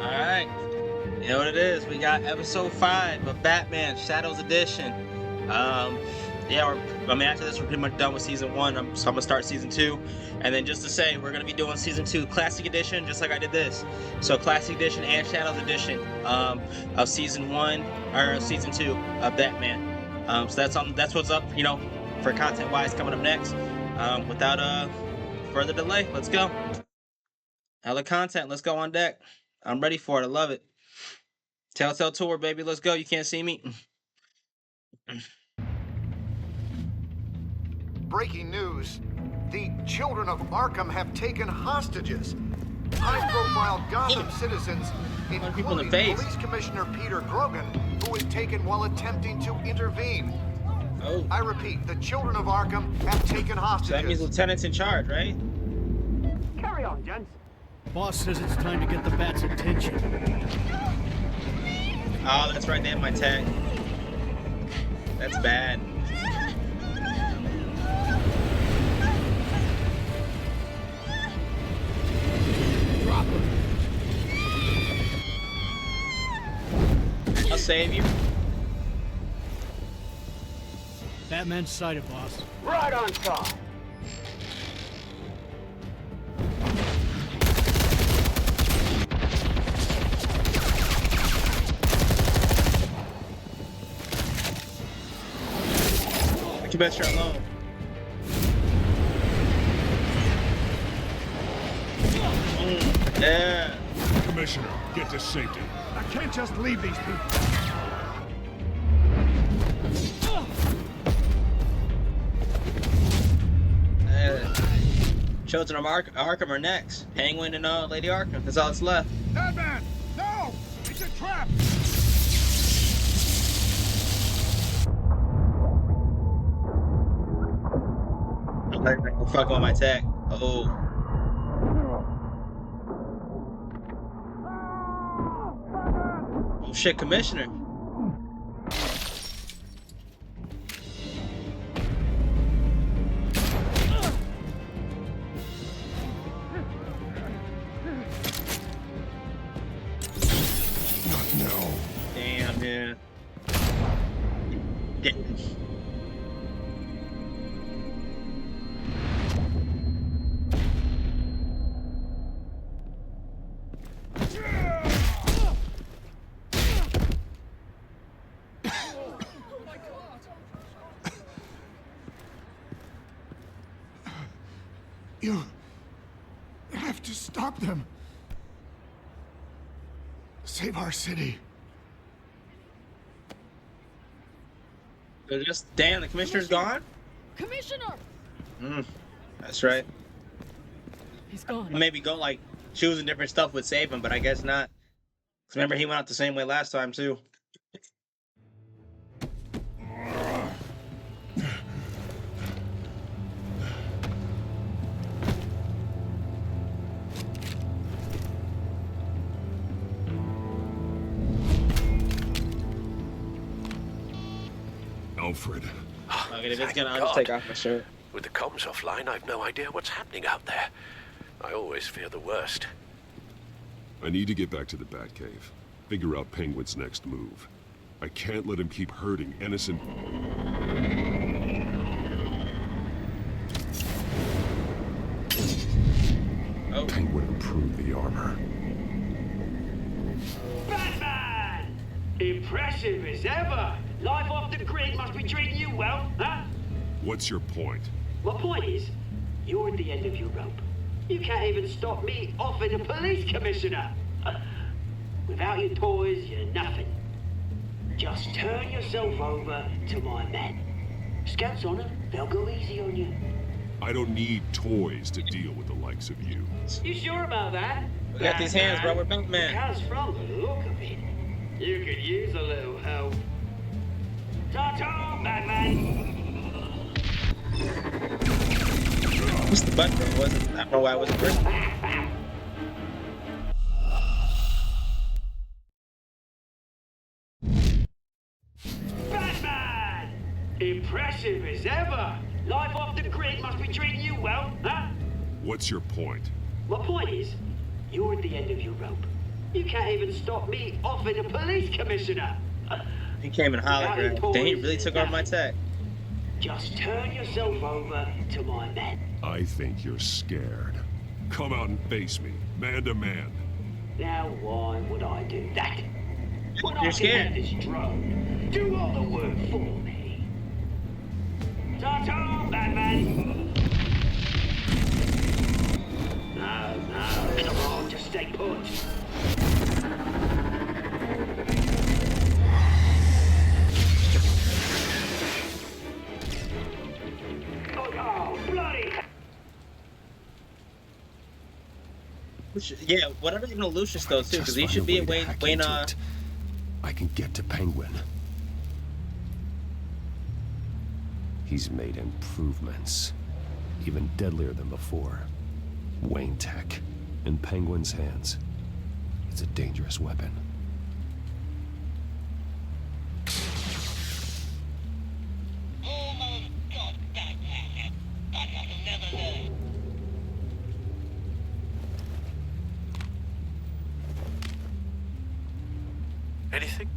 Alright. You know what it is? We got episode 5 of Batman Shadows Edition. Yeah, after this, we're pretty much done with season 1. So I'm gonna start season 2. And then just to say, we're gonna be doing season 2 Classic Edition, just like I did this. So Classic Edition and Shadows Edition of season 1 or season 2 of Batman. So that's what's up, for content wise coming up next. Without further delay, let's go. Hella content, let's go on deck. I'm ready for it. I love it. Telltale tour, baby. Let's go. You can't see me. Breaking news. The children of Arkham have taken hostages. High-profile Gotham citizens, including Police Commissioner Peter Grogan, who was taken while attempting to intervene. Oh. I repeat, the children of Arkham have taken hostages. So that means Lieutenant's in charge, right? Carry on, gents. Boss says it's time to get the Bat's attention. Oh, that's right. They have my tag. That's bad. Drop him. I'll save you. Batman's sighted, boss. Right on top. You bet you're alone. Yeah. Commissioner, get to safety. I can't just leave these people. Children of Arkham are next. Penguin and Lady Arkham. That's all that's left. Batman! No! It's a trap! I'm fucking with my tag. Oh. Oh shit, Commissioner. No. Damn, dude. Damn. You have to stop them. Save our city. They're just damn. The commissioner's gone. Commissioner! That's right. He's gone. Maybe go like choosing different stuff would save him, but I guess not. 'Cause remember he went out the same way last time too. Alfred. Okay, if it's gonna, I'll just take off my shirt. With the comms offline, I've no idea what's happening out there. I always fear the worst. I need to get back to the Batcave. Figure out Penguin's next move. I can't let him keep hurting innocent... Oh. Penguin improved the armor. Batman! Impressive as ever. Life off the grid must be treating you well, huh? What's your point? My point is, you're at the end of your rope. You can't even stop me offing a police commissioner. Without your toys, you're nothing. Just turn yourself over to my men. Scouts on them, they'll go easy on you. I don't need toys to deal with the likes of you. You sure about that? We got these hands, bro. We're Batman. Because from the look of it, you could use a little help. Ta-ta, Batman! What's the button, bro? I don't know why I wasn't first. Batman! Impressive as ever. Life off the grid must be treating you well, huh? What's your point? My point is, you're at the end of your rope. You can't even stop me offing a police commissioner. He came in hologram. Dang, he really took over my tech. Just turn yourself over to my men. I think you're scared. Come out and face me, man to man. Now why would I do that? When You're I scared. can have this drone do all the work for me. Ta-ta, Batman! No, come on, just stay put. Oh, bloody! Yeah, whatever you know Lucius though too, because he should be at Wayne. I can get to Penguin. He's made improvements, even deadlier than before. Wayne Tech, in Penguin's hands. It's a dangerous weapon. Anything?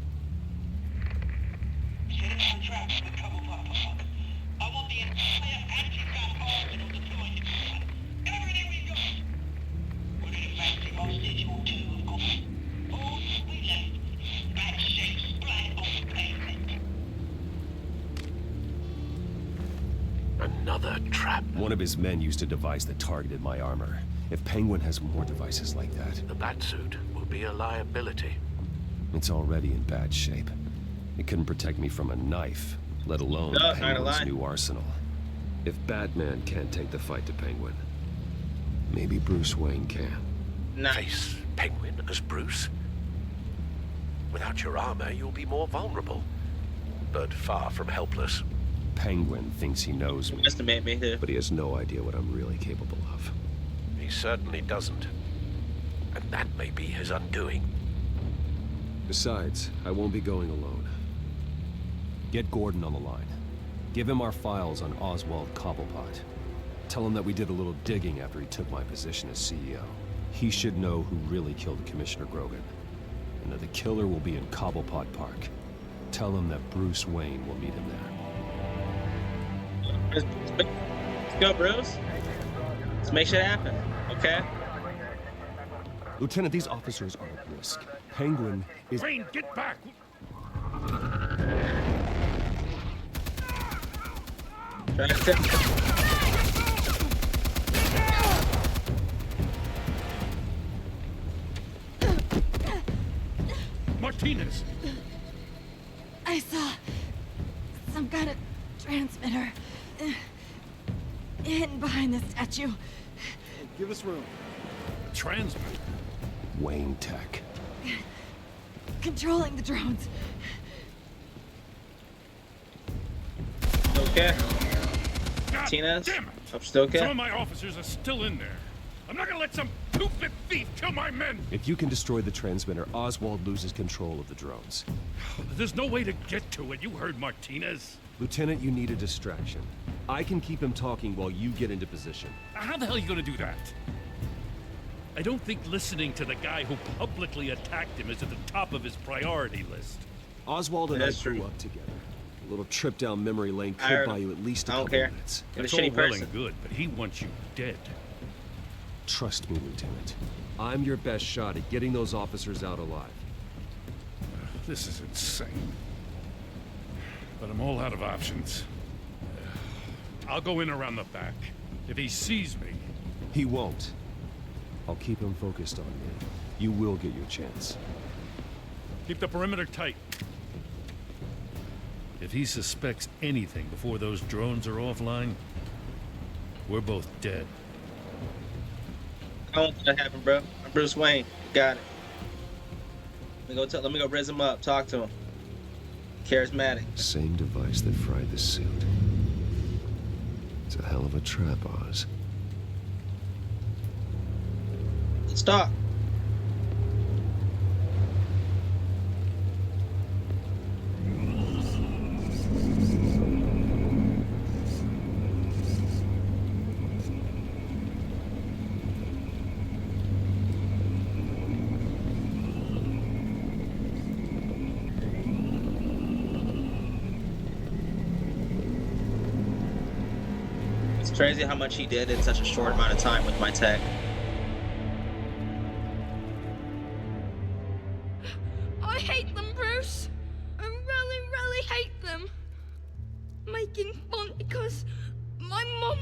I want the entire anti-gun arsenal deployed. Everything we got. We're in a massive hostage or two, of course. All we left, bad shape splat on the pavement. Another trap. One of his men used a device that targeted my armor. If Penguin has more devices like that, The batsuit will be a liability. it's already in bad shape. It couldn't protect me from a knife, let alone No, not Penguin's lying. new arsenal. If Batman can't take the fight to Penguin, maybe Bruce Wayne can. Nice. Face Penguin as Bruce? Without your armor, you'll be more vulnerable, but far from helpless. Penguin thinks he knows me, Estimate me too. but he has no idea what I'm really capable of. He certainly doesn't. And that may be his undoing. Besides, I won't be going alone. Get Gordon on the line. Give him our files on Oswald Cobblepot. Tell him that we did a little digging after he took my position as CEO. He should know who really killed Commissioner Grogan, and that the killer will be in Cobblepot Park. Tell him that Bruce Wayne will meet him there. Let's go, Bruce. Let's make shit happen. Okay. Lieutenant, these officers are at risk. Penguin is... Wayne, get back! Martinez! I saw some kind of transmitter hidden behind the statue. Give us room. Transmitter? Wayne Tech. Controlling the drones. Okay. God Martinez? damn it! Hope still okay. Some of my officers are still in there. I'm not gonna let some two-bit thief kill my men! If you can destroy the transmitter, Oswald loses control of the drones. There's no way to get to it. You heard Martinez. Lieutenant, you need a distraction. I can keep him talking while you get into position. How the hell are you gonna do that? I don't think listening to the guy who publicly attacked him is at the top of his priority list. Oswald and I That's grew true. up together. A little trip down memory lane I could heard buy him. you at least a I don't couple care. minutes. You're a That's all shitty well person. and good, but he wants you dead. Trust me, Lieutenant. I'm your best shot at getting those officers out alive. This is insane. But I'm all out of options. I'll go in around the back. If he sees me, He won't. I'll keep him focused on me. You will get your chance. keep the perimeter tight. If he suspects anything before those drones are offline, we're both dead. I don't want that to happen, bro. I'm Bruce Wayne. Got it. Let me go raise him up. Talk to him. Charismatic. Same device that fried the suit. It's a hell of a trap, Oz. Let's talk. crazy how much he did in such a short amount of time with my tech. I hate them, Bruce. I really, really hate them. Making fun because my mum...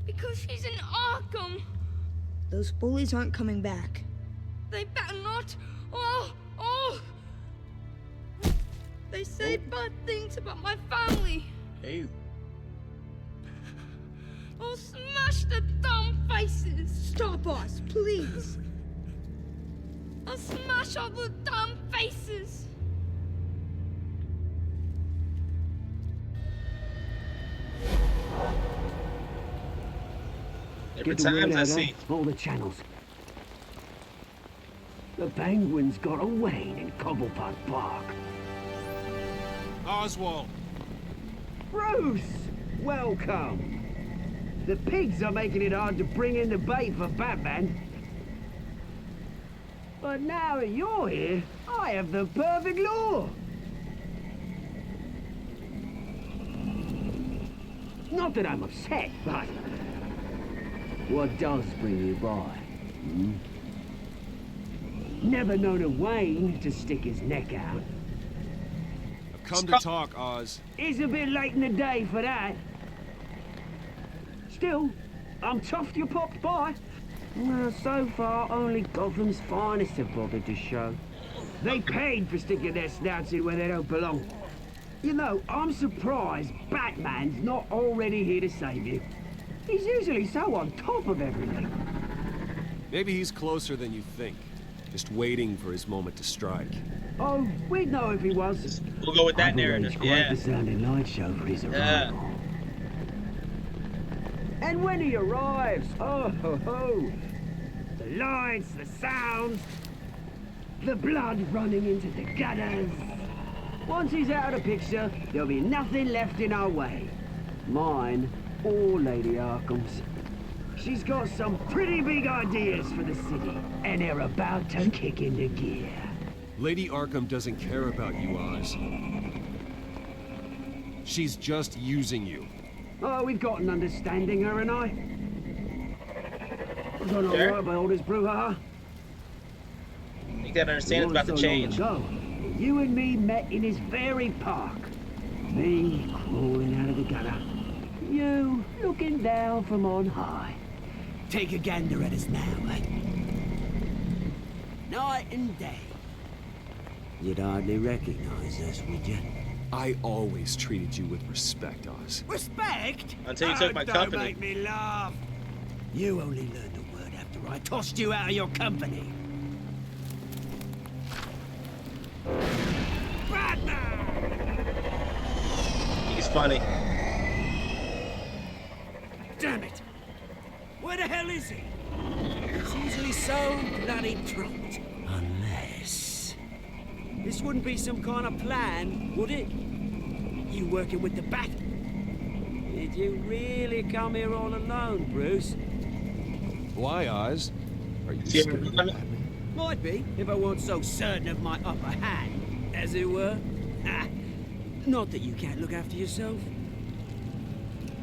because she's in Arkham. Those bullies aren't coming back. They better not. Oh! They say bad things about my family. Hey. I'll smash the dumb faces. Stop us, please. I'll smash all the dumb faces. Every time I see all the channels. The penguins got away in Cobblepot Park. Oswald. Bruce, welcome. The pigs are making it hard to bring in the bait for Batman. But now that you're here, I have the perfect lure. Not that I'm upset, but what does bring you by? Hmm? Never known a Wayne to stick his neck out. I've come to talk, Oz. It's a bit late in the day for that. Still, I'm chuffed you popped by. Well, so far, only Gotham's finest have bothered to show. They paid for sticking their snouts in where they don't belong. You know, I'm surprised Batman's not already here to save you. He's usually so on top of everything. Maybe he's closer than you think. Just waiting for his moment to strike. Oh, we'd know if he was. we'll go with that I've narrative. arranged quite Yeah. the sounding light show for his arrival. Yeah. And when he arrives, oh ho ho! The lights, the sounds, the blood running into the gutters. Once he's out of the picture, there'll be nothing left in our way. Mine or Lady Arkham's. She's got some pretty big ideas for the city, and they're about to kick into gear. Lady Arkham doesn't care about you, Oz. She's just using you. Oh, we've got an understanding, her and I. We've gone all Sure. right by all this brouhaha. You gotta understand it's about to change. Ago, you and me met in this very park. Me crawling out of the gutter. You looking down from on high. Take a gander at us now, eh? Night and day. You'd hardly recognize us, would you? I always treated you with respect, Oz. Respect? Until you took my Don't company. make me laugh. You only learned the word after I tossed you out of your company. Batman! He's funny. Damn it! Where the hell is he? He's usually so bloody prompt. Unless... This wouldn't be some kind of plan, would it? You working with the Bat? Did you really come here all alone, Bruce? Why, Oz? Are you See, scared of Batman? Might be, if I weren't so certain of my upper hand, as it were. Ah, not that you can't look after yourself.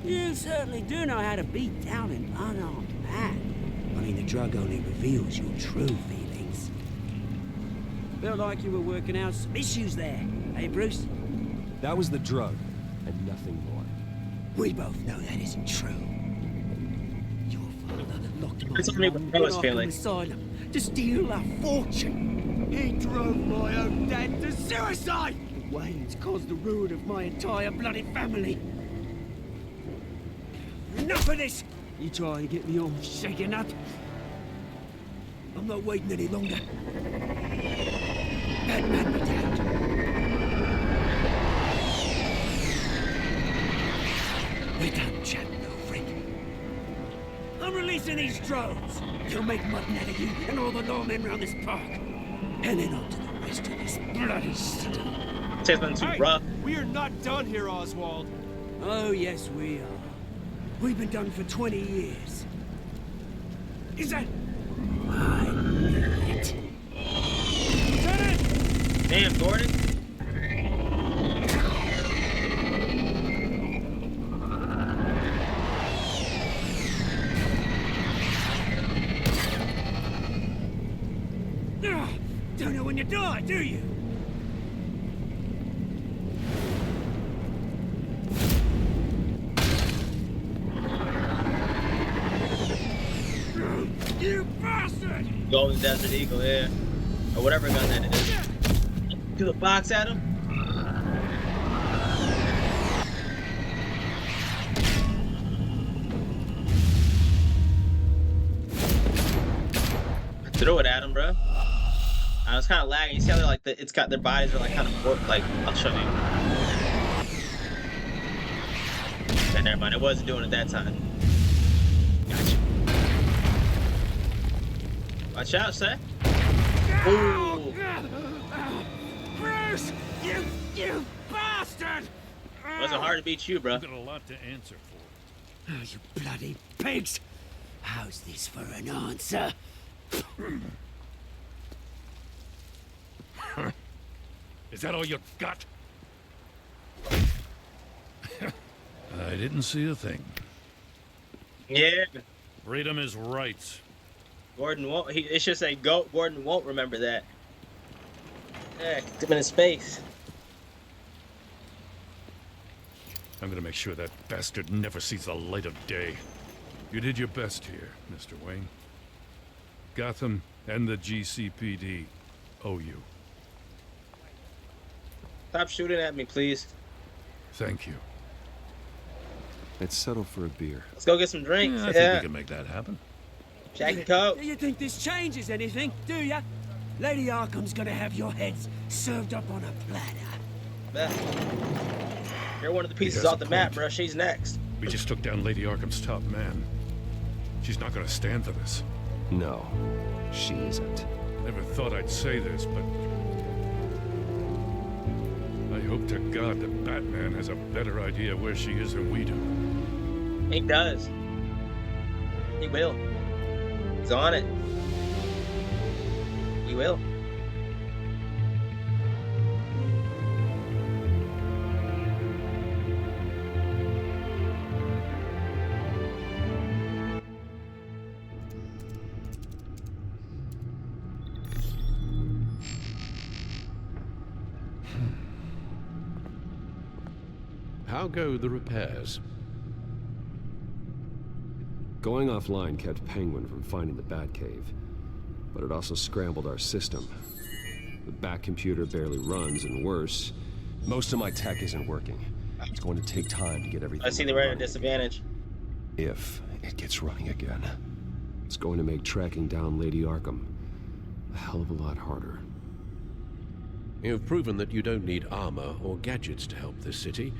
You certainly do know how to beat down an unarmed man. I mean, the drug only reveals your true feelings. Felt like you were working out some issues there, eh, Bruce? That was the drug, and nothing more. We both know that isn't true. Your father locked my It's only mum what I was in feeling. Arkham Asylum to steal a fortune. He drove my own dad to suicide! The Waynes caused the ruin of my entire bloody family. Enough of this! You trying to get me all shaken up? I'm not waiting any longer. Batman be damned. We're done chatting, old friend. I'm releasing these drones. You'll make mutton out of you and all the lawmen around this park. And then on to the rest of this bloody city. Says nothing too Hey, rough. we are not done here, Oswald. Oh, yes, we are. We've been done for 20 years. Is that... I knew it. Lieutenant! Damn, Gordon. Don't know when you die, do you? You bastard! Golden Desert Eagle, yeah. Or whatever gun that it is. Do the box at him. Throw it at him, bro. I was kind of lagging. You see how they're like it's got their bodies are like kind of warped. Like I'll show you. Okay, never mind. It wasn't doing it that time. Gotcha. Watch out, sir. Ooh. Bruce, you bastard! It wasn't hard to beat you, bro. You've got a lot to answer for. Oh, you bloody pigs! How's this for an answer? Is that all you got? I didn't see a thing. Yeah. Freedom is rights. Gordon won't. It should say "Goat." Gordon won't remember that. Yeah, kicked him in his face. I'm gonna make sure that bastard never sees the light of day. You did your best here, Mr. Wayne. Gotham and the GCPD owe you. Stop shooting at me, please. Thank you. Let's settle for a beer. Let's go get some drinks. I think we can make that happen. Jack and Coke. Do you think this changes anything, do ya? Lady Arkham's gonna have your heads served up on a platter. You're one of the pieces off the map, bro. She's next. We just took down Lady Arkham's top man. She's not gonna stand for this. No, she isn't. Never thought I'd say this, but I hope to God that Batman has a better idea where she is than we do. He does. He will. He's on it. He will. How go the repairs? Going offline kept Penguin from finding the Batcave, but it also scrambled our system. The Bat computer barely runs, and worse, most of my tech isn't working. It's going to take time to get everything. I see the right disadvantage. If it gets running again, it's going to make tracking down Lady Arkham a hell of a lot harder. You've proven that you don't need armor or gadgets to help this city.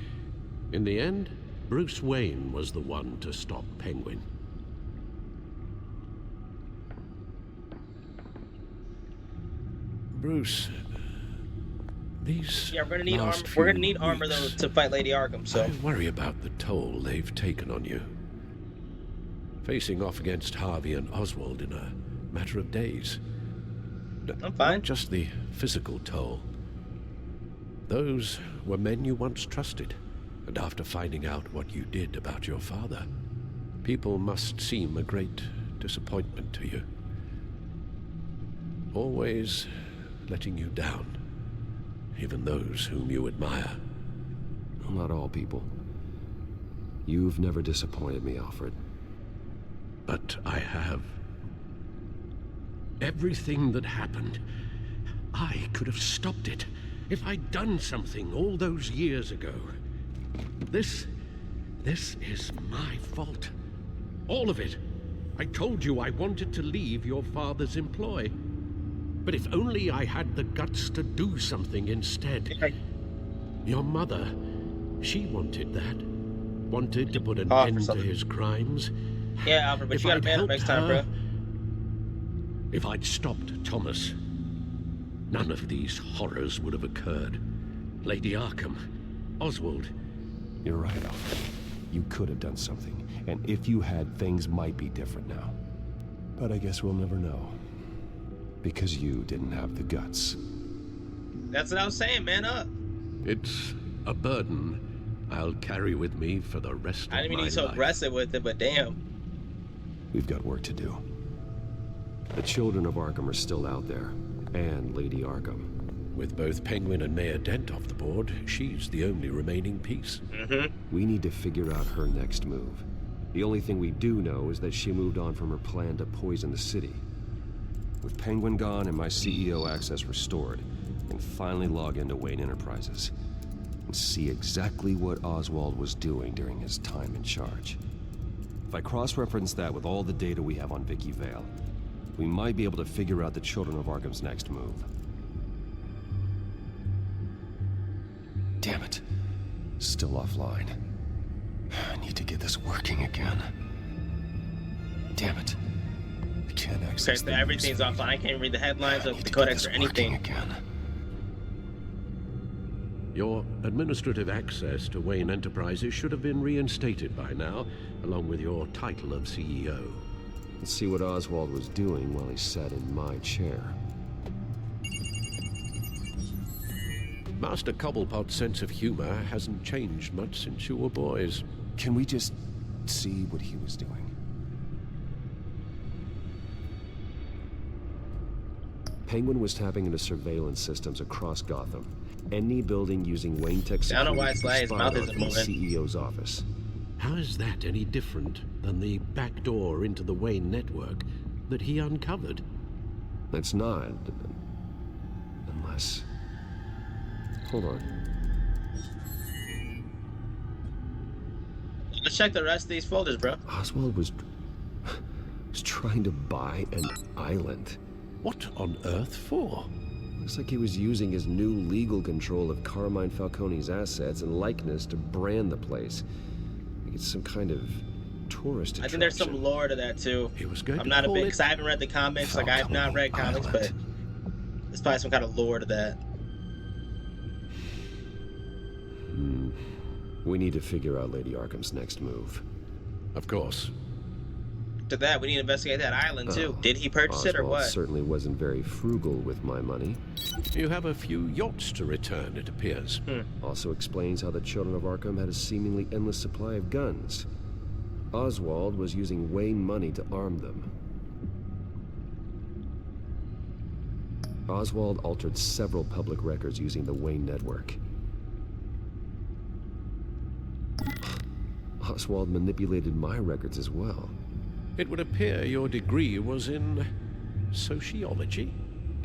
In the end, Bruce Wayne was the one to stop Penguin. Bruce, these Yeah, we're gonna need armor. last We're gonna few need armor though weeks, to fight Lady Arkham. So I worry about the toll they've taken on you. Facing off against Harvey and Oswald in a matter of days. I'm fine. Not just the physical toll. Those were men you once trusted, and after finding out what you did about your father, people must seem a great disappointment to you. Always letting you down, even those whom you admire. Not all people. You've never disappointed me, Alfred. But I have. Everything that happened, I could have stopped it if I'd done something all those years ago. This is my fault. All of it. I told you I wanted to leave your father's employ. But if only I had the guts to do something instead. Your mother, she wanted that. Wanted to put an end to his crimes. Yeah, Alfred, but you gotta man up next time, bro. If I'd stopped Thomas, none of these horrors would have occurred. Lady Arkham, Oswald. You're right, Alfred. You could have done something, and if you had, things might be different now. But I guess we'll never know. Because you didn't have the guts. That's what I was saying, man up. It's a burden I'll carry with me for the rest of my life. I didn't mean to be so aggressive with it, but damn. We've got work to do. The children of Arkham are still out there, and Lady Arkham. With both Penguin and Mayor Dent off the board, she's the only remaining piece. We need to figure out her next move. The only thing we do know is that she moved on from her plan to poison the city. With Penguin gone and my CEO access restored, I can finally log into Wayne Enterprises and see exactly what Oswald was doing during his time in charge. If I cross-reference that with all the data we have on Vicky Vale, we might be able to figure out the Children of Arkham's next move. Damn it. Still offline. I need to get this working again. Damn it. I can't access Okay, so everything's offline. I can't read the headlines of the codex or anything. Again. Your administrative access to Wayne Enterprises should have been reinstated by now, along with your title of CEO. Let's see what Oswald was doing while he sat in my chair. Master Cobblepot's sense of humor hasn't changed much since you were boys. Can we just see what he was doing? Penguin was tapping into surveillance systems across Gotham. Any building using Wayne Tech I don't know why security his mouth isn't moving. CEO's office. How is that any different than the back door into the Wayne network that he uncovered? That's not. Unless... Hold on. Let's check the rest of these folders, bro. Oswald was trying to buy an island. What on earth for? Looks like he was using his new legal control of Carmine Falcone's assets and likeness to brand the place. Like it's some kind of tourist attraction. I think there's some lore to that too. He was going I'm not a big, it because I haven't read the comics. Like I have not read comics, but there's probably some kind of lore to that. We need to figure out Lady Arkham's next move. Of course. To that, we need to investigate that island too. Did he purchase it or Oswald what? Certainly wasn't very frugal with my money. You have a few yachts to return, it appears. Also explains how the Children of Arkham had a seemingly endless supply of guns. Oswald was using Wayne money to arm them. Oswald altered several public records using the Wayne network. Oswald manipulated my records as well. It would appear your degree was in sociology.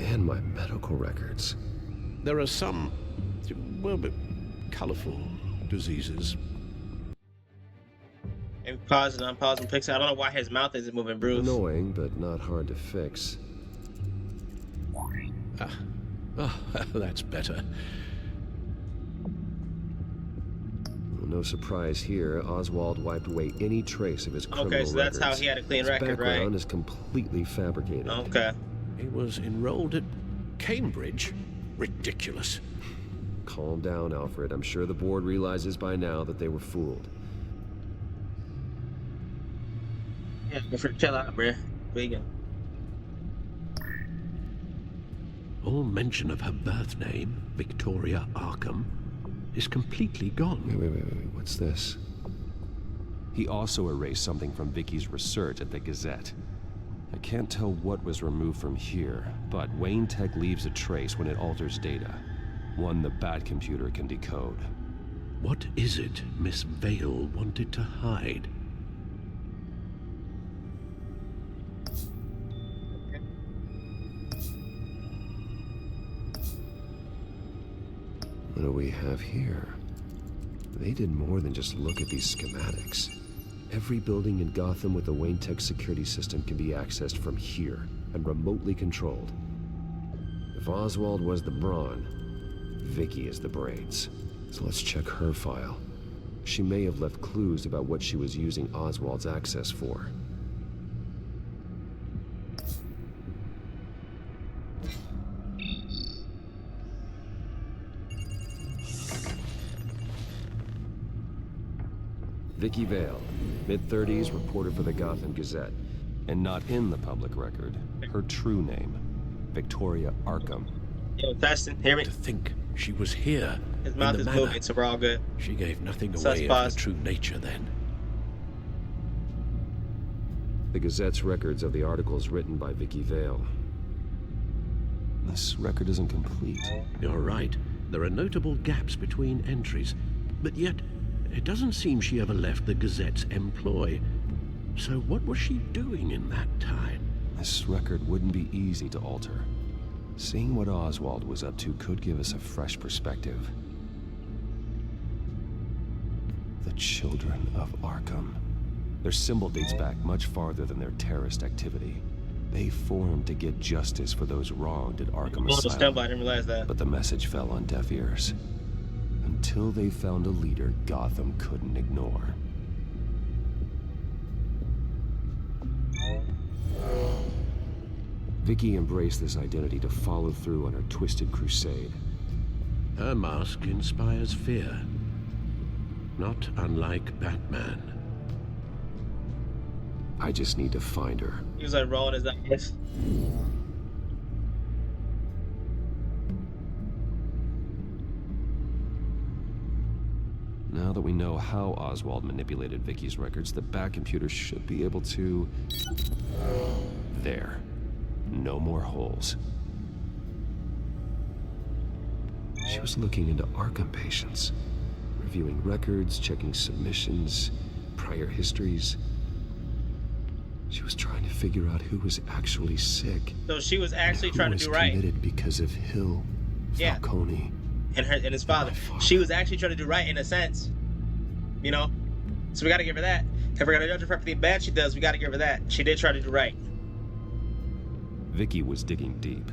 And my medical records. There are some, well, colorful diseases. And pause and unpause and fix it. I don't know why his mouth isn't moving, Bruce. Annoying, but not hard to fix. Oh, that's better. No surprise here, Oswald wiped away any trace of his criminal records. Okay, so that's how he had a clean record, his background right? is completely fabricated. Okay. He was enrolled at Cambridge. Ridiculous. Calm down, Alfred. I'm sure the board realizes by now that they were fooled. Yeah, chill out, bruh. Vegan. All mention of her birth name, Victoria Arkham, is completely gone. Wait. What's this? He also erased something from Vicky's research at the Gazette. I can't tell what was removed from here, but Wayne Tech leaves a trace when it alters data. One the Bat computer can decode. What is it Miss Vale wanted to hide? What do we have here? They did more than just look at these schematics. Every building in Gotham with the Wayne Tech security system can be accessed from here and remotely controlled. If Oswald was the brawn, Vicky is the brains. So let's check her file. She may have left clues about what she was using Oswald's access for. Vicky Vale, mid-30s, reporter for the Gotham Gazette. And not in the public record, her true name, Victoria Arkham. Yo, Dustin, hear me? To think she was here. His mouth is moving, so we're all good. She gave nothing away of her true nature then. The Gazette's records of the articles written by Vicky Vale. This record isn't complete. You're right. There are notable gaps between entries, but yet it doesn't seem she ever left the Gazette's employ. So what was she doing in that time? This record wouldn't be easy to alter. Seeing what Oswald was up to could give us a fresh perspective. The Children of Arkham. Their symbol dates back much farther than their terrorist activity. They formed to get justice for those wronged at Arkham Asylum. I didn't realize that. But the message fell on deaf ears. Until they found a leader Gotham couldn't ignore. Vicky embraced this identity to follow through on her twisted crusade. Her mask inspires fear. Not unlike Batman. I just need to find her. He was like rolling his eyes. Now that we know how Oswald manipulated Vicky's records, the Bat computer should be able to... There. No more holes. She was looking into Arkham patients, reviewing records, checking submissions, prior histories. She was trying to figure out who was actually sick. So she was actually trying to do right. Committed because of Hill, Falcone, and his father. She was actually trying to do right in a sense, you know. So we got to give her that. If we're gonna judge her for everything bad she does, we got to give her that. She did try to do right. Vicky was digging deep.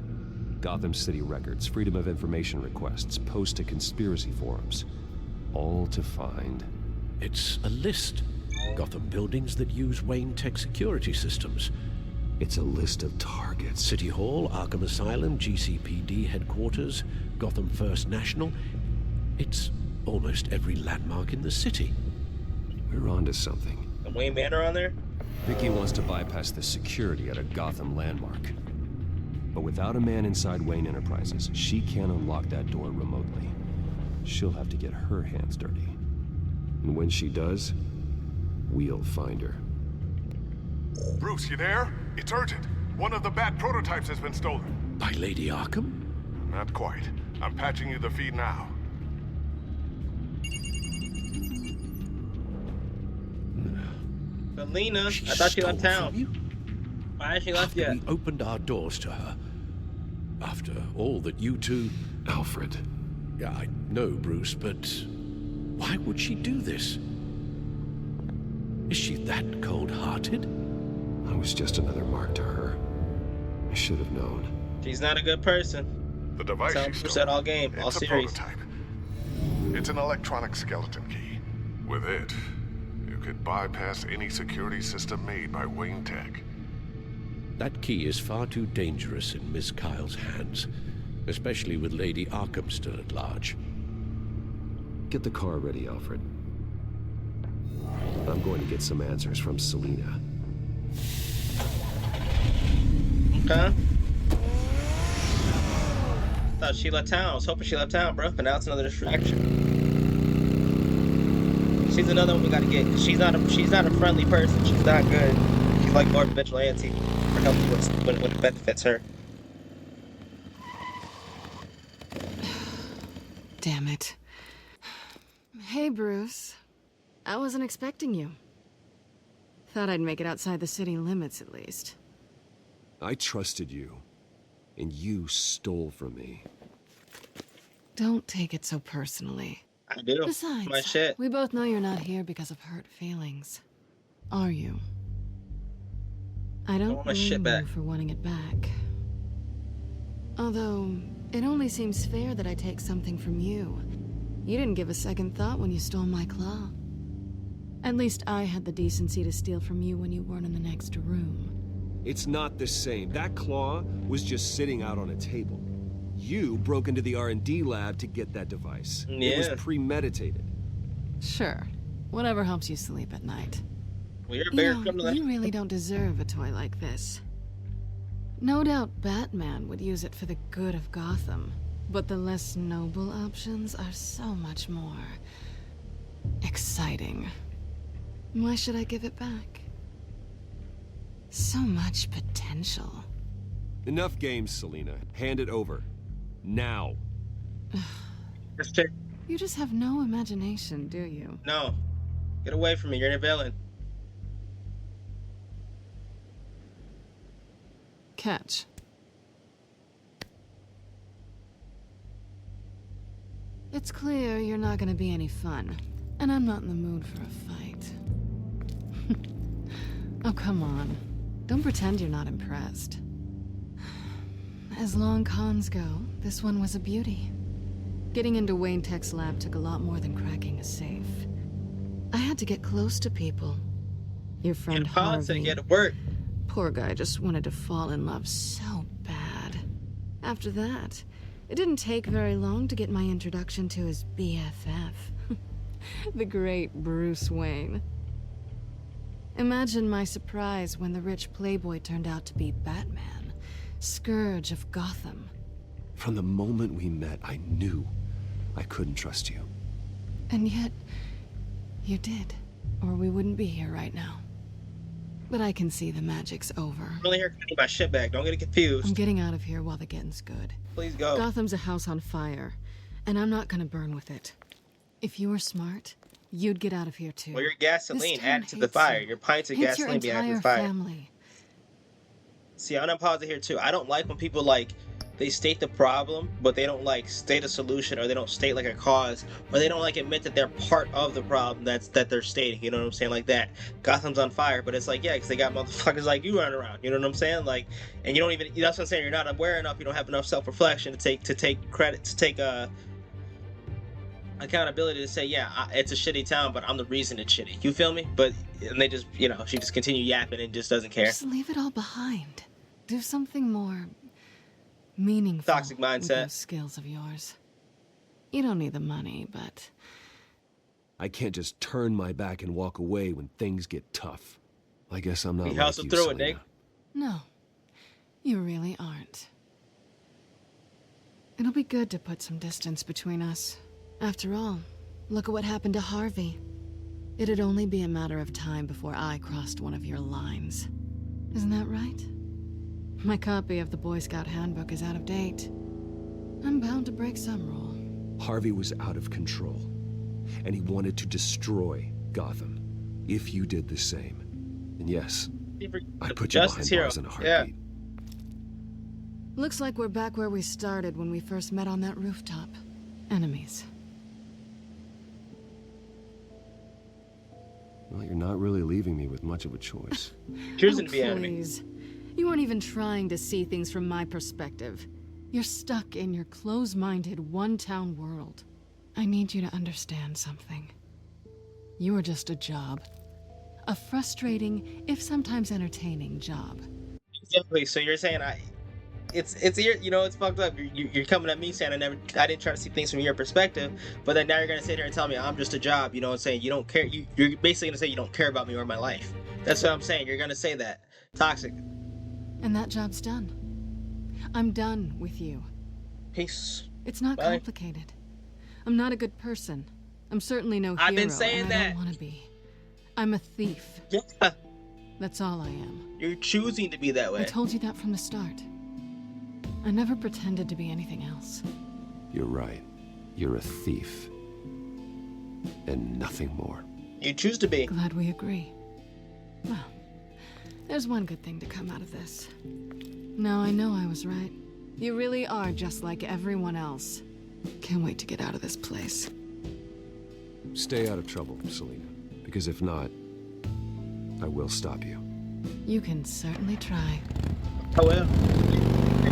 Gotham City records, Freedom of Information requests, posts to conspiracy forums. All to find... It's a list. Gotham buildings that use Wayne Tech security systems. It's a list of targets. City Hall, Arkham Asylum, GCPD headquarters, Gotham First National. It's almost every landmark in the city. We're onto something. The Wayne Manor on there? Vicky wants to bypass the security at a Gotham landmark. But without a man inside Wayne Enterprises, she can't unlock that door remotely. She'll have to get her hands dirty. And when she does, we'll find her. Bruce, you there? It's urgent. One of the Bat prototypes has been stolen. By Lady Arkham? Not quite. I'm patching you the feed now. Selena, I thought she left town. Why hasn't she left yet? We opened our doors to her. After all that you two... Alfred. Yeah, I know, Bruce, but... why would she do this? Is she that cold-hearted? I was just another mark to her. I should have known. She's not a good person. The device she said all game, all it's series. A prototype. It's an electronic skeleton key. With it, you could bypass any security system made by Wayne Tech. That key is far too dangerous in Miss Kyle's hands, especially with Lady Arkham still at large. Get the car ready, Alfred. I'm going to get some answers from Selena. Okay. Thought she left town. I was hoping she left town, bro. But now it's another distraction. She's another one we gotta get. She's not a friendly person. She's not good. She's like more vigilante. For helping when it benefits her. Damn it. Hey, Bruce. I wasn't expecting you. Thought I'd make it outside the city limits, at least. I trusted you, and you stole from me. Don't take it so personally. I do. Besides, my shit. We both know you're not here because of hurt feelings. Are you? I don't blame you for wanting it back. Although, it only seems fair that I take something from you. You didn't give a second thought when you stole my claw. At least I had the decency to steal from you when you weren't in the next room. It's not the same. That claw was just sitting out on a table. You broke into the R&D lab to get that device. Yeah. It was premeditated. Sure. Whatever helps you sleep at night. Well, you're a bigger criminal. You really don't deserve a toy like this. No doubt Batman would use it for the good of Gotham, but the less noble options are so much more exciting. Why should I give it back? So much potential. Enough games, Selina. Hand it over. Now. You just have no imagination, do you? No. Get away from me. You're a villain. Catch. It's clear you're not gonna be any fun, and I'm not in the mood for a fight. Oh, come on. Don't pretend you're not impressed. As long cons go, this one was a beauty. Getting into Wayne Tech's lab took a lot more than cracking a safe. I had to get close to people. Your friend Harvey. Get to work. Poor guy just wanted to fall in love so bad. After that, it didn't take very long to get my introduction to his BFF. The great Bruce Wayne. Imagine my surprise when the rich playboy turned out to be Batman, Scourge of Gotham. From the moment we met, I knew I couldn't trust you. And yet, you did, or we wouldn't be here right now. But I can see the magic's over. I'm really here to get my shit back. Don't get it confused. I'm getting out of here while the getting's good. Please go. Gotham's a house on fire, and I'm not gonna burn with it. If you were smart, you'd get out of here too. Well, your gasoline added to the fire. Your pints of gasoline being added to the fire. Family. See, I'm gonna pause it here too. I don't like when people like they state the problem, but they don't like state a solution, or they don't state like a cause, or they don't like admit that they're part of the problem that they're stating. You know what I'm saying? Like that. Gotham's on fire, but it's like, yeah, because they got motherfuckers like you running around. You know what I'm saying? Like, and you don't even. That's what I'm saying. You're not aware enough. You don't have enough self-reflection to take credit, to take accountability to say, yeah, it's a shitty town, but I'm the reason it's shitty. You feel me? But and they just, you know, she just continue yapping and just doesn't care. Just leave it all behind. Do something more meaningful. Toxic mindset. With those skills of yours. You don't need the money, but I can't just turn my back and walk away when things get tough. I guess I'm not like you, hustle through Selina. it, Nick. no, you really aren't. It'll be good to put some distance between us. After all, look at what happened to Harvey. It'd only be a matter of time before I crossed one of your lines. Isn't that right? My copy of the Boy Scout handbook is out of date. I'm bound to break some rule. Harvey was out of control, and he wanted to destroy Gotham. If you did the same, and yes, I'd put you behind bars in a heartbeat. Yeah. Looks like we're back where we started when we first met on that rooftop. Enemies. Well, you're not really leaving me with much of a choice. Choosing to be enemy. Please. You aren't even trying to see things from my perspective. You're stuck in your close-minded, one-town world. I need you to understand something. You are just a job. A frustrating, if sometimes entertaining job. Exactly. So you're saying it's you know, it's fucked up. You're coming at me saying I didn't try to see things from your perspective, but then now you're gonna sit here and tell me I'm just a job. You know what I'm saying? You don't care. You're basically gonna say you don't care about me or my life. That's what I'm saying. You're gonna say that. Toxic. And that job's done. I'm done with you. Peace. It's not Bye. complicated. I'm not a good person. I'm certainly no hero. I've been saying and I that. don't want to be. I'm a thief. Yeah. That's all I am. You're choosing to be that way. I told you that from the start. I never pretended to be anything else. You're right. You're a thief. And nothing more. You choose to be. Glad we agree. Well, there's one good thing to come out of this. Now I know I was right. You really are just like everyone else. Can't wait to get out of this place. Stay out of trouble, Selina. Because if not, I will stop you. You can certainly try. Oh well.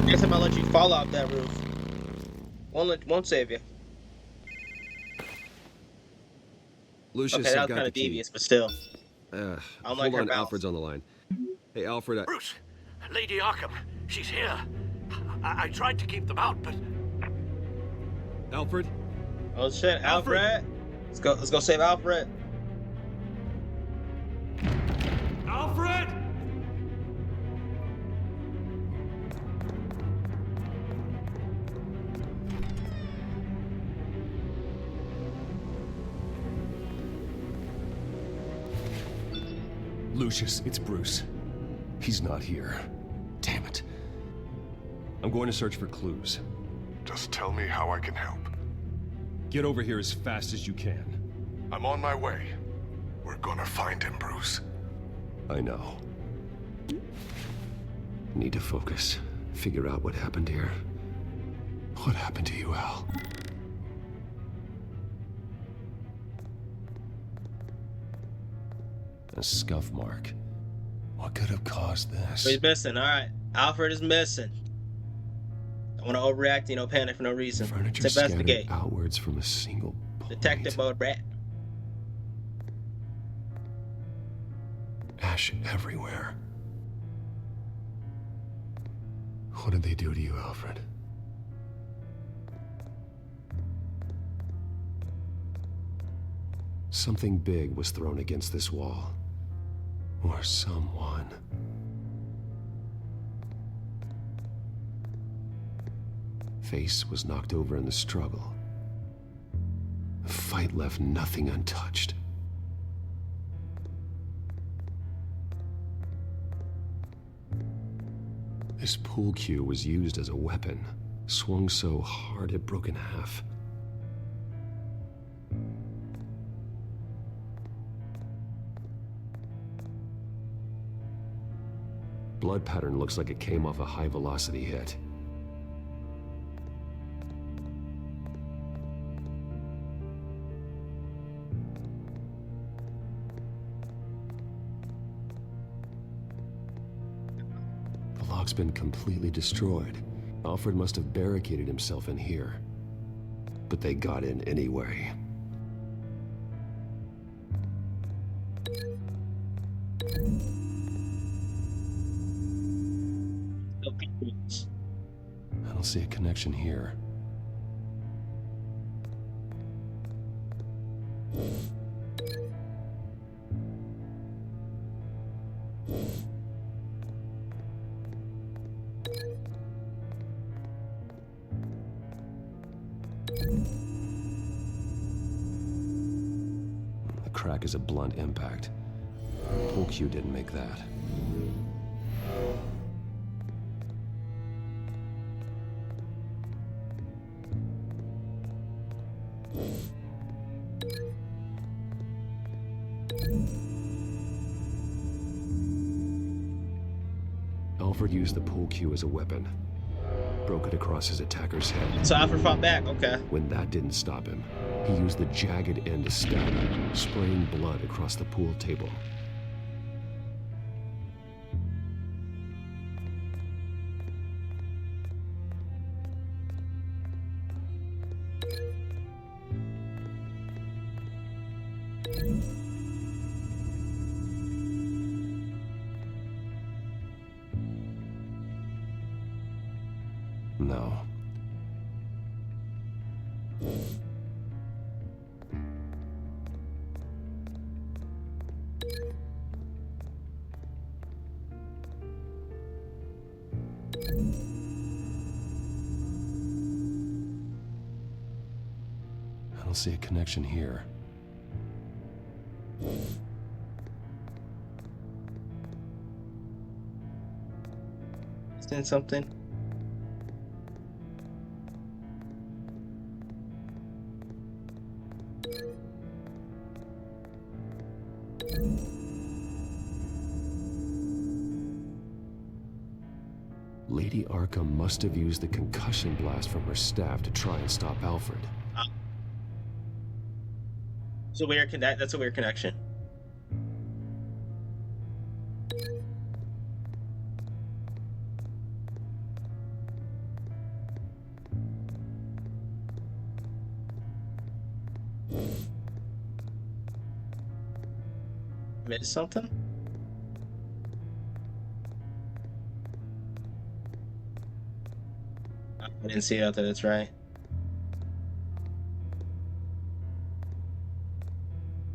Next time I'll let you fall off that roof. Won't save you. Lucius, Okay, that I've was got kind the of key. devious, but still. Hold like her on, mouth. Alfred's on the line. Hey, Alfred, Bruce, Lady Arkham, she's here. I tried to keep them out, but... Alfred? Oh shit, Alfred! Let's go save Alfred. Alfred! Lucius, it's Bruce. He's not here. Damn it. I'm going to search for clues. Just tell me how I can help. Get over here as fast as you can. I'm on my way. We're gonna find him, Bruce. I know. Need to focus. Figure out what happened here. What happened to you, Al? A scuff mark. What could have caused this? He's missing. All right, Alfred is missing. I want to overreact, panic for no reason. Furniture Let's investigate. scattered outwards from a single point. Detective mode, rat. Ash everywhere. What did they do to you, Alfred? Something big was thrown against this wall. Or someone. Face was knocked over in the struggle. The fight left nothing untouched. This pool cue was used as a weapon, swung so hard it broke in half. Blood pattern looks like it came off a high-velocity hit. The lock's been completely destroyed. Alfred must have barricaded himself in here. But they got in anyway. I don't see a connection here. The crack is a blunt impact. Pull cue didn't make that. Alfred used the pull cue as a weapon. Broke it across his attacker's head. So Alfred fought back, okay. When that didn't stop him, he used the jagged end to stab him, spraying blood across the pool table. No. I don't see a connection here. Seen something? Lady Arkham must have used the concussion blast from her staff to try and stop Alfred. It's a weird that's a weird connection. Missed something? I didn't see it out there, that's right.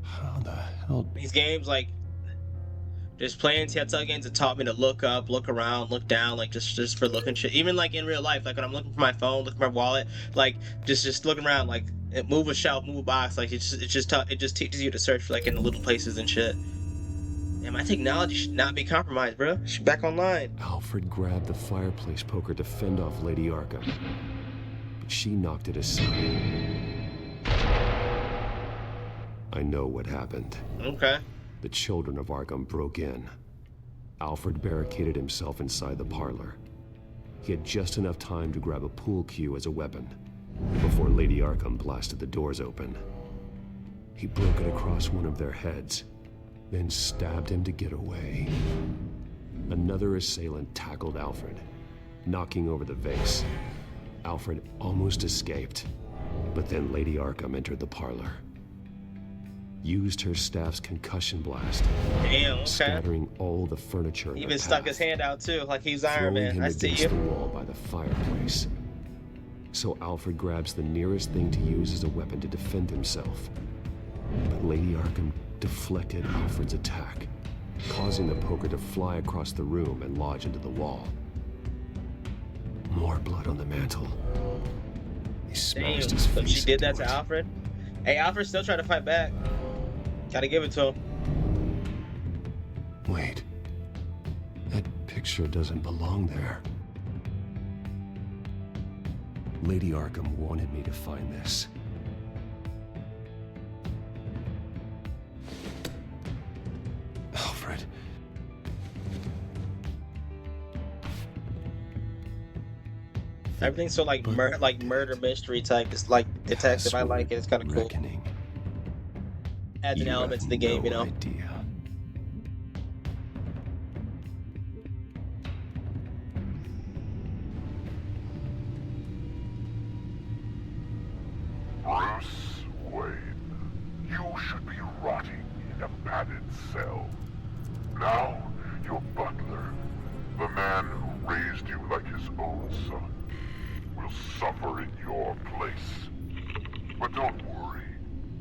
How the hell? These games, like, just playing Telltale games have taught me to look up, look around, look down, like, just for looking shit. Even, like, in real life, like, when I'm looking for my phone, looking for my wallet, like, just looking around, like, move a shelf, move a box, like, it just teaches you to search for, like, in the little places and shit. And my technology should not be compromised, bro. She's back online. Alfred grabbed the fireplace poker to fend off Lady Arkham, but she knocked it aside. I know what happened. Okay. The children of Arkham broke in. Alfred barricaded himself inside the parlor. He had just enough time to grab a pool cue as a weapon before Lady Arkham blasted the doors open. He broke it across one of their heads, then stabbed him to get away. Another assailant tackled Alfred, knocking over the vase. Alfred almost escaped, but then Lady Arkham entered the parlor. Used her staff's concussion blast, damn, okay, scattering all the furniture in He her even path, stuck his hand out too, like he's Iron throwing Man. him I see against you. the wall by the fireplace. So Alfred grabs the nearest thing to use as a weapon to defend himself. But Lady Arkham deflected Alfred's attack, causing the poker to fly across the room and lodge into the wall. More blood on the mantle. He smashed Damn, his so face she did that into to it. Alfred? Hey, Alfred still tried to fight back. Gotta give it to him. Wait. That picture doesn't belong there. Lady Arkham wanted me to find this. Alfred. Everything's so like murder mystery type. It's like detective. I like it. It's kind of cool. Reckoning. Adds an You element to have the game, no you know. idea. Bruce Wayne, you should be rotting in a padded cell. Now, your butler, the man who raised you like his own son, will suffer in your place. But don't worry,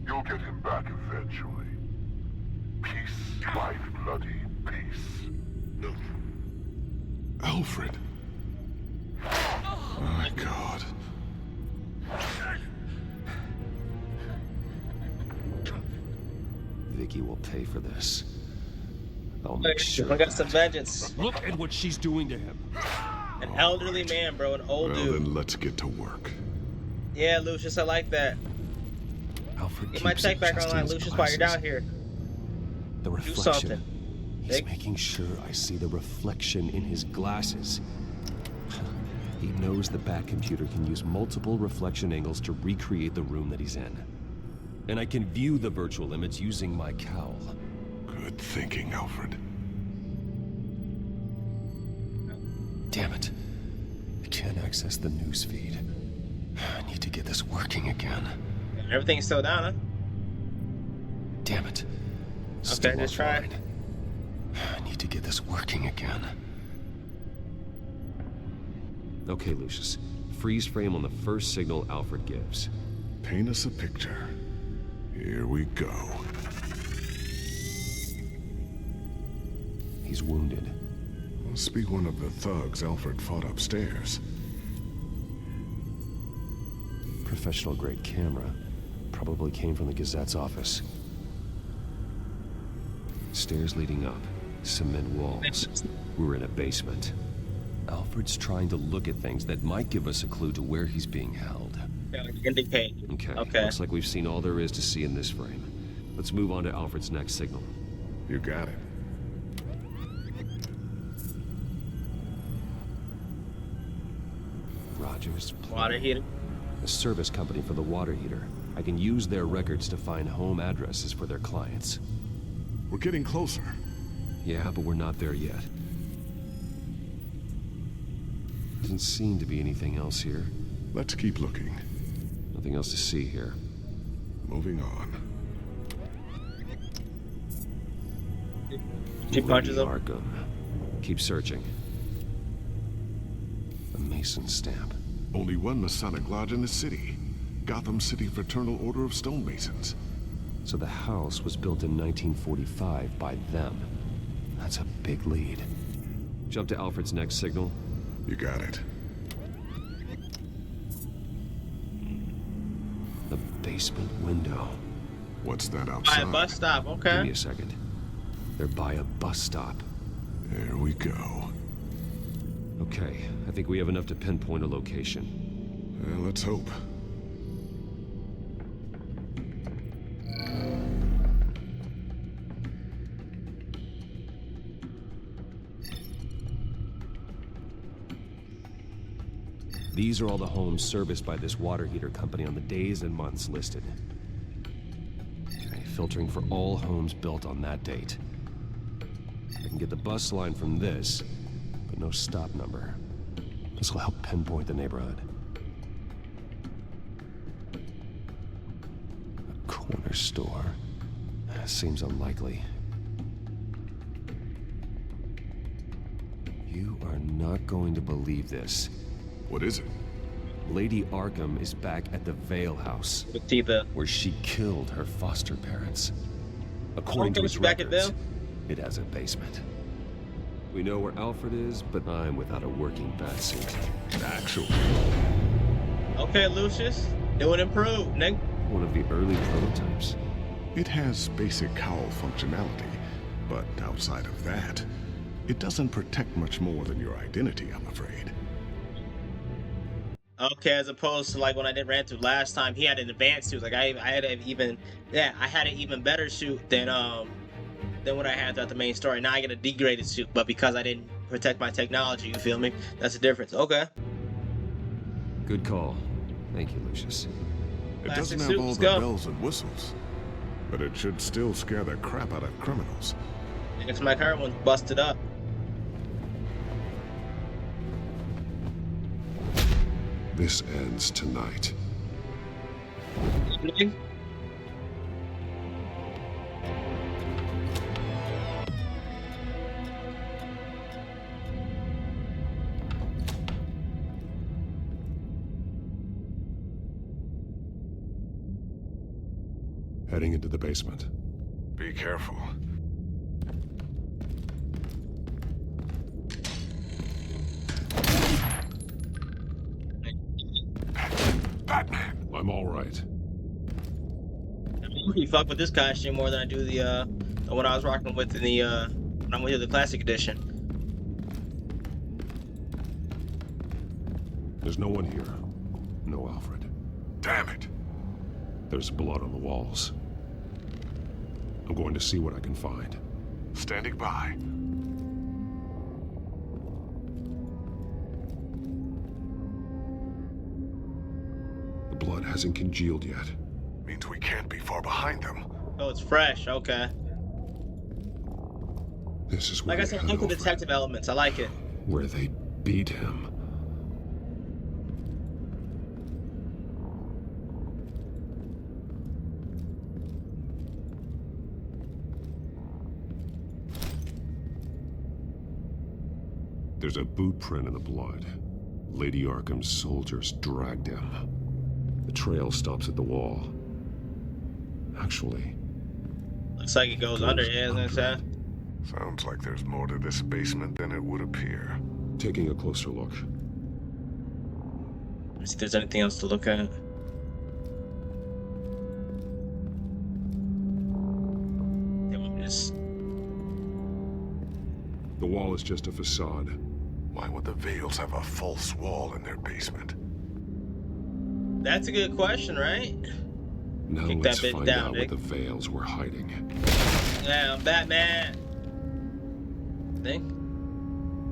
you'll get him back eventually. Peace, my bloody peace. Alfred. Oh my God. Vicky will pay for this. I'll make sure. I got some vengeance. Look at what she's doing to him. An elderly man, bro. An old Well, dude. then let's get to work. Yeah, Lucius, I like that. Alfred Get my keeps check back adjusting online, his Lucius, while you're glasses. down here. The Do reflection. something. He's Big. making sure I see the reflection in his glasses. He knows the back computer can use multiple reflection angles to recreate the room that he's in. And I can view the virtual image using my cowl. Good thinking, Alfred. Damn it. I can't access the news feed. I need to get this working again. Everything's still down, huh? Damn it. Okay, just try. offline. I need to get this working again. Okay, Lucius. Freeze frame on the first signal Alfred gives. Paint us a picture. Here we go. He's wounded. Must be one of the thugs Alfred fought upstairs. Professional grade camera. Probably came from the Gazette's office. Stairs leading up. Cement walls. We're in a basement. Alfred's trying to look at things that might give us a clue to where he's being held. Indicate. Okay. Looks like we've seen all there is to see in this frame. Let's move on to Alfred's next signal. You got it. Rogers. Water heater. A service company for the water heater. I can use their records to find home addresses for their clients. We're getting closer. Yeah, but we're not there yet. Doesn't seem to be anything else here. Let's keep looking. Nothing else to see here. Moving on. She punches him. Arkham. Keep searching. A Mason stamp. Only one Masonic lodge in the city. Gotham City Fraternal Order of Stonemasons. So the house was built in 1945 by them. That's a big lead. Jump to Alfred's next signal. You got it. The basement window. What's that By a outside? bus stop, Give okay. me a second. They're by a bus stop. There we go. Okay, I think we have enough to pinpoint a location. Well, let's hope. These are all the homes serviced by this water heater company on the days and months listed. Okay, filtering for all homes built on that date. I can get the bus line from this, but no stop number. This will help pinpoint the neighborhood. A corner store. Seems unlikely. You are not going to believe this. What is it? Lady Arkham is back at the Vale House, where she killed her foster parents. According to its records, it has a basement. We know where Alfred is, but I'm without a working batsuit. Actually. Okay, Lucius. New and improved, Nick. One of the early prototypes. It has basic cowl functionality, but outside of that, it doesn't protect much more than your identity, I'm afraid. Okay, as opposed to like when I ran through last time, he had an advanced suit. Like I had an even better suit than what I had throughout the main story. Now I get a degraded suit, but because I didn't protect my technology, you feel me? That's the difference. Okay. Good call. Thank you, Lucius. It doesn't have all the bells and whistles, but it should still scare the crap out of criminals. It's my current one's busted up. This ends tonight. Heading into the basement. Be careful. Batman! I'm all right. You fuck with this costume more than I do the one I was rocking with in the when I went to the classic edition. There's no one here. No Alfred. Damn it! There's blood on the walls. I'm going to see what I can find. Standing by. The blood hasn't congealed yet. Means we can't be far behind them. Oh, it's fresh. Okay. This is where like I said, local detective elements. I like it. Where they beat him. There's a boot print in the blood. Lady Arkham's soldiers dragged him. The trail stops at the wall. Actually... looks like it goes under, yeah, isn't it? Sounds like there's more to this basement than it would appear. Taking a closer look. Let's see if there's anything else to look at. The wall is just a facade. Why would the Vales have a false wall in their basement? That's a good question, right? Now Kick let's that bit find down, out Dick. where the Vales were hiding. Yeah, I'm Batman. Think?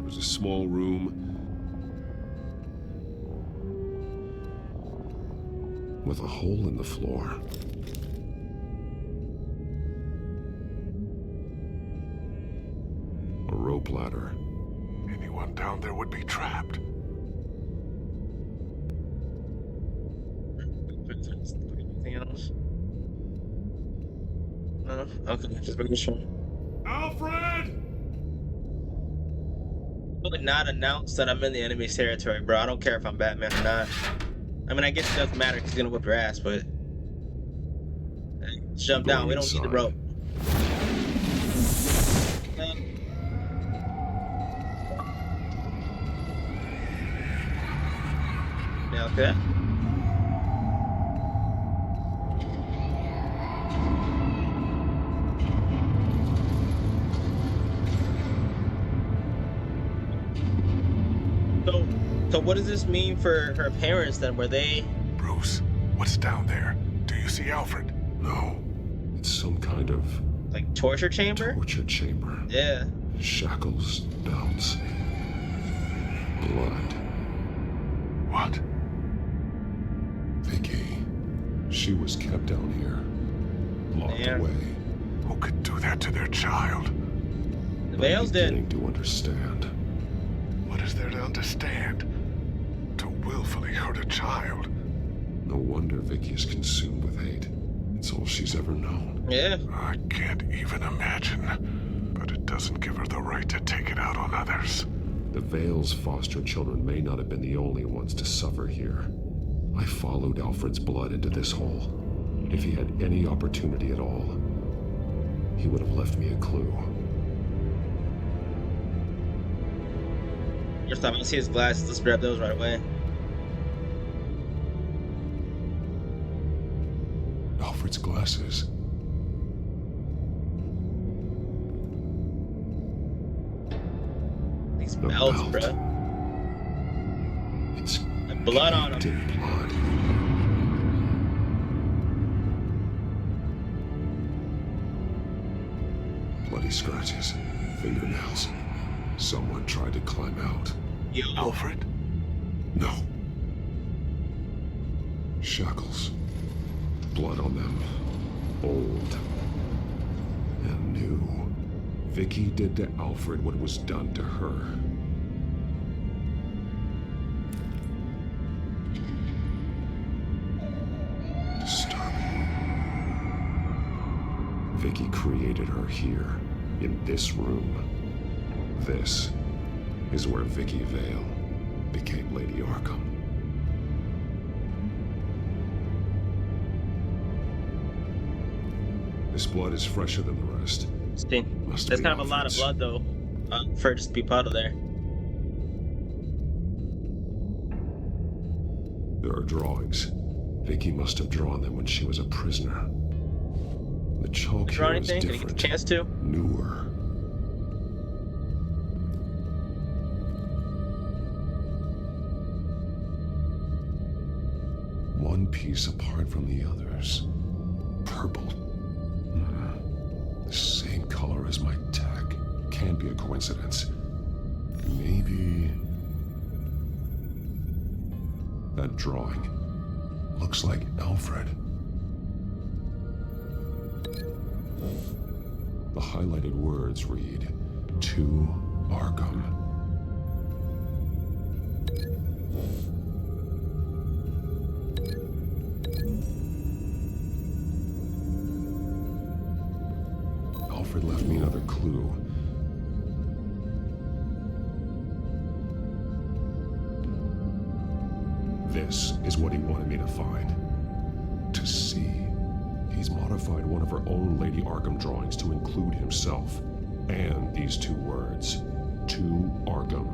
There's a small room with a hole in the floor. A rope ladder. Anyone down there would be trapped. Anything else? No? Okay, just making sure. Alfred! Would not announce that I'm in the enemy's territory, bro. I don't care if I'm Batman or not. I mean, I guess it doesn't matter because he's gonna whip your ass, but... Hey, jump down. We don't need the rope. Yeah, okay. what does this mean for her parents then? Were they... Bruce, what's down there? Do you see Alfred? No. It's some kind of... like torture chamber? Torture chamber. Yeah. Shackles, belts, blood. What? Vicky. She was kept down here. Locked away. Who could do that to their child? The Vales did. I'm beginning to understand. What is there to understand? To willfully hurt a child? No wonder Vicky is consumed with hate. It's all she's ever known. Yeah. I can't even imagine. But it doesn't give her the right to take it out on others. The Vale's foster children may not have been the only ones to suffer here. I followed Alfred's blood into this hole. If he had any opportunity at all, he would have left me a clue. First time I see his glasses, let's grab those right away. Alfred's glasses. These belts, bro. It's blood on them. Blood. Bloody scratches, fingernails. Someone tried to climb out. You, Alfred? No. Shackles. Blood on them. Old. And new. Vicky did to Alfred what was done to her. Disturbing. Vicky created her here, in this room. This is where Vicky Vale became Lady Arkham. This blood is fresher than the rest. That's kind of a lot of blood, though, for it just to be puddled there. There are drawings. Vicky must have drawn them when she was a prisoner. The chalk here is different. Did he get a chance to? Newer. One piece apart from the others. Purple. The same color as my tech. Can't be a coincidence. Maybe... that drawing looks like Alfred. The highlighted words read, "To Arkham." Alfred left me another clue. This is what he wanted me to find. To see. He's modified one of her own Lady Arkham drawings to include himself. And these two words. To Arkham.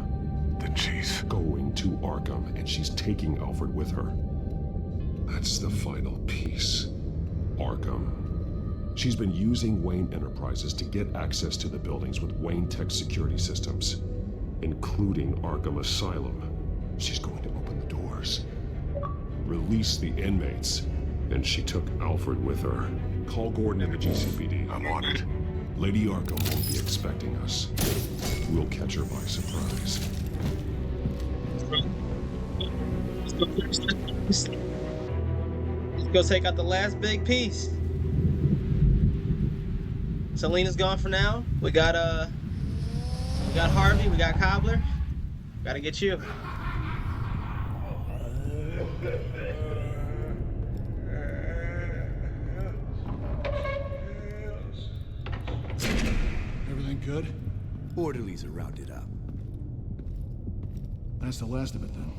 Then she's going to Arkham, and she's taking Alfred with her. That's the final piece. Arkham. She's been using Wayne Enterprises to get access to the buildings with Wayne Tech security systems, including Arkham Asylum. She's going to open the doors, release the inmates, and she took Alfred with her. Call Gordon in the GCPD. I'm on it. Lady Arkham won't be expecting us. We'll catch her by surprise. Let's go take out the last big piece. Selena's gone for now. We got Harvey, we got Cobbler. Gotta get you. Everything good? Orderlies are rounded up. That's the last of it, then.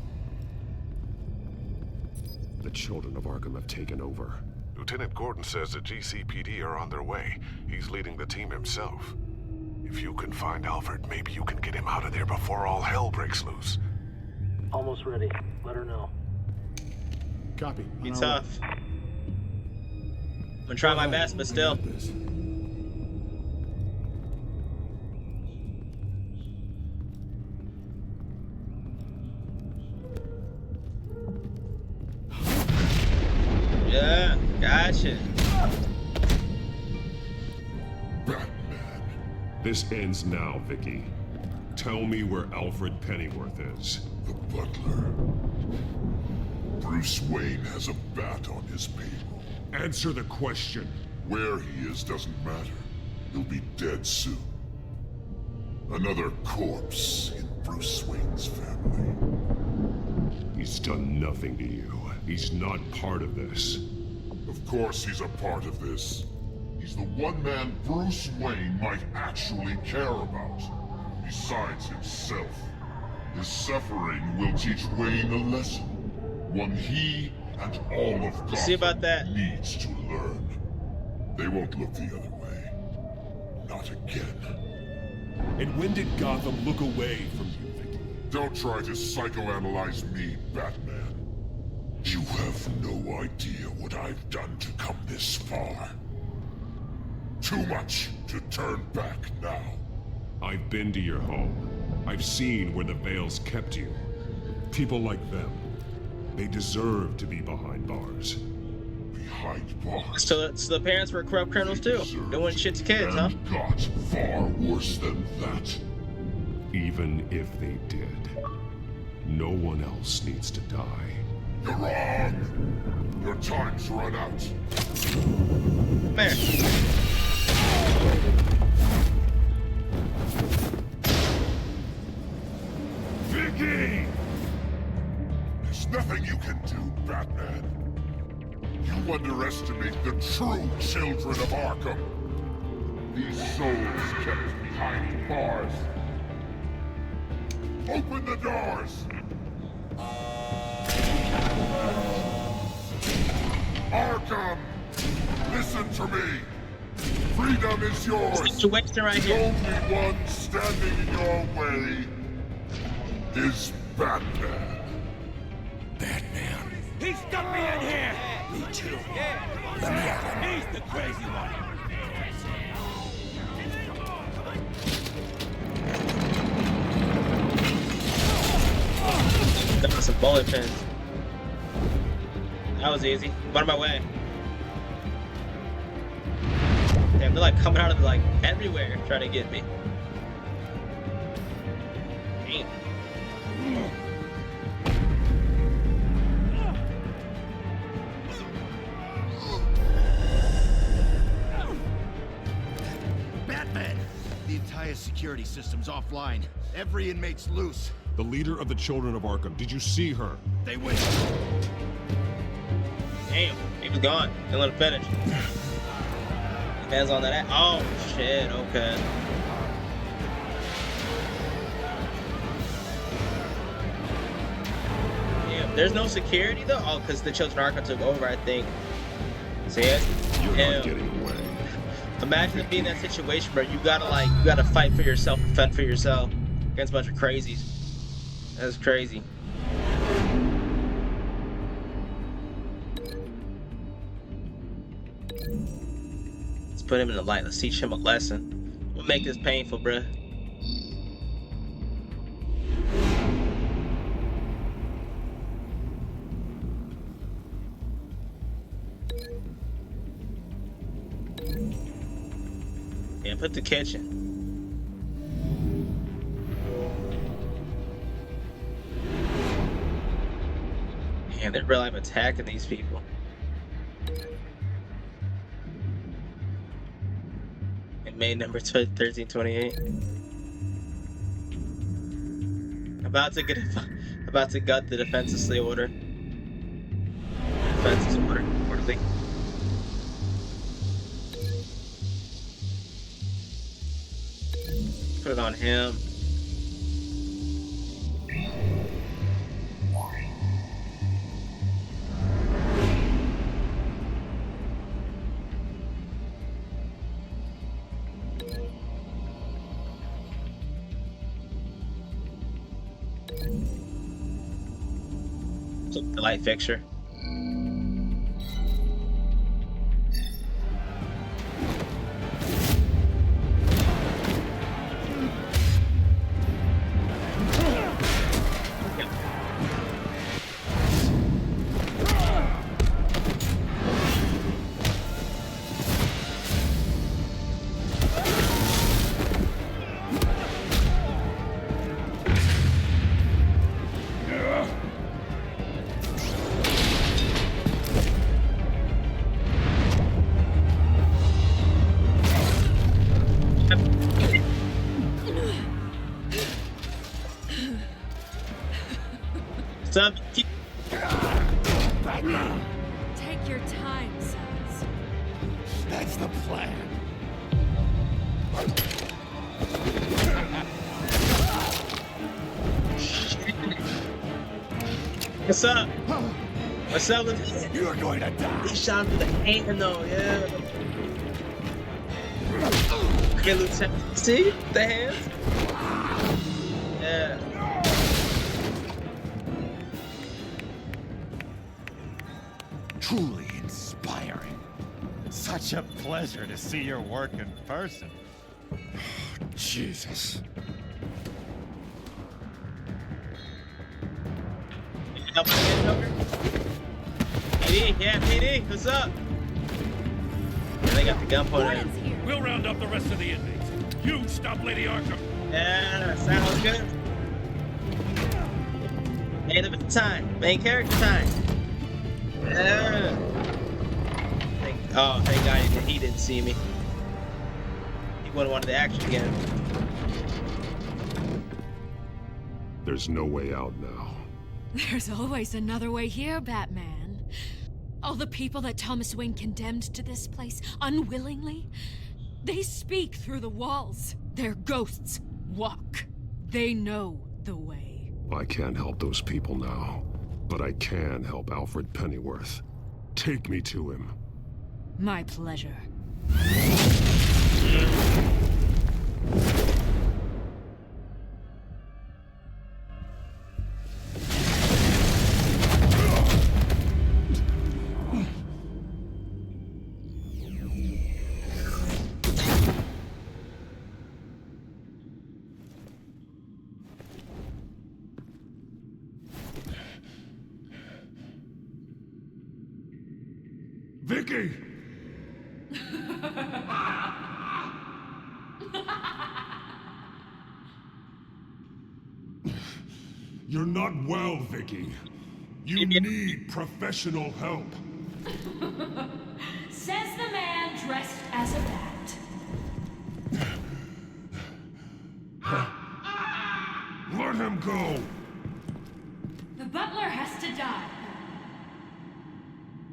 The children of Arkham have taken over. Lieutenant Gordon says the GCPD are on their way. He's leading the team himself. If you can find Alfred, maybe you can get him out of there before all hell breaks loose. Almost ready. Let her know. Copy. Be tough. I'm gonna try my best, but still. Gotcha. Batman. This ends now, Vicky. Tell me where Alfred Pennyworth is. The butler. Bruce Wayne has a bat on his payroll. Answer the question. Where he is doesn't matter. He'll be dead soon. Another corpse in Bruce Wayne's family. He's done nothing to you. He's not part of this. Of course he's a part of this. He's the one man Bruce Wayne might actually care about. Besides himself. His suffering will teach Wayne a lesson. One he and all of Gotham See about that? needs to learn. They won't look the other way. Not again. And when did Gotham look away from you, Vicky? Don't try to psychoanalyze me, Batman. You have no idea what I've done to come this far. Too much to turn back now. I've been to your home. I've seen where the Veils kept you. People like them. They deserve to be behind bars. Behind bars? So the parents were corrupt criminals too. Doing shit to kids, huh? And got far worse than that. Even if they did, no one else needs to die. You're wrong. Your time's run out. There. Vicky! There's nothing you can do, Batman. You underestimate the true children of Arkham. These souls kept behind bars. Open the doors! Arkham! Listen to me! Freedom is yours! Situation right the here. only one standing in your way is Batman. Batman. He stuck me in here! Me too. Let me at him. He's the crazy one. Got some bullet pins. That was easy. Out of my way. Damn, they're like coming out of like everywhere trying to get me. Damn. Batman! The entire security system's offline. Every inmate's loose. The leader of the Children of Arkham, did you see her? They win. Damn, he was gone. Didn't let him finish. Hands on that. Oh shit. Okay. Damn, there's no security though. Oh, because the Children of Arkham took over, I think. See it? You're Damn. not getting away. Imagine being in that situation where you gotta fight for yourself and fend for yourself against a bunch of crazies. That's crazy. Let's put him in the light. Let's teach him a lesson. We'll make this painful, bruh. Yeah, put the kitchen. Man, they're really attacking these people. In May number 1328. About to gut the defenselessly order. Defenseless order, orderly. Put it on him. The light fixture. What's up? Take your time, sons. That's the plan. What's up? What's up? You're going to die. He shot him to the hand though, yeah. Okay, Lieutenant. See? The hands? Yeah. Truly inspiring. Such a pleasure to see your work in person. Jesus. PD, yeah, PD, what's up? They got the gun pointed at him. We'll round up the rest of the inmates. You stop Lady Arkham. Yeah, sounds good. Main event time. Main character time. Yeah. Thank God he didn't see me. He would've wanted the action again. There's no way out now. There's always another way here, Batman. All the people that Thomas Wayne condemned to this place unwillingly, they speak through the walls. Their ghosts walk. They know the way. I can't help those people now, but I can help Alfred Pennyworth. Take me to him. My pleasure. Vicky! You're not well, Vicky. You need professional help. Says the man dressed as a bat. Let him go! The butler has to die.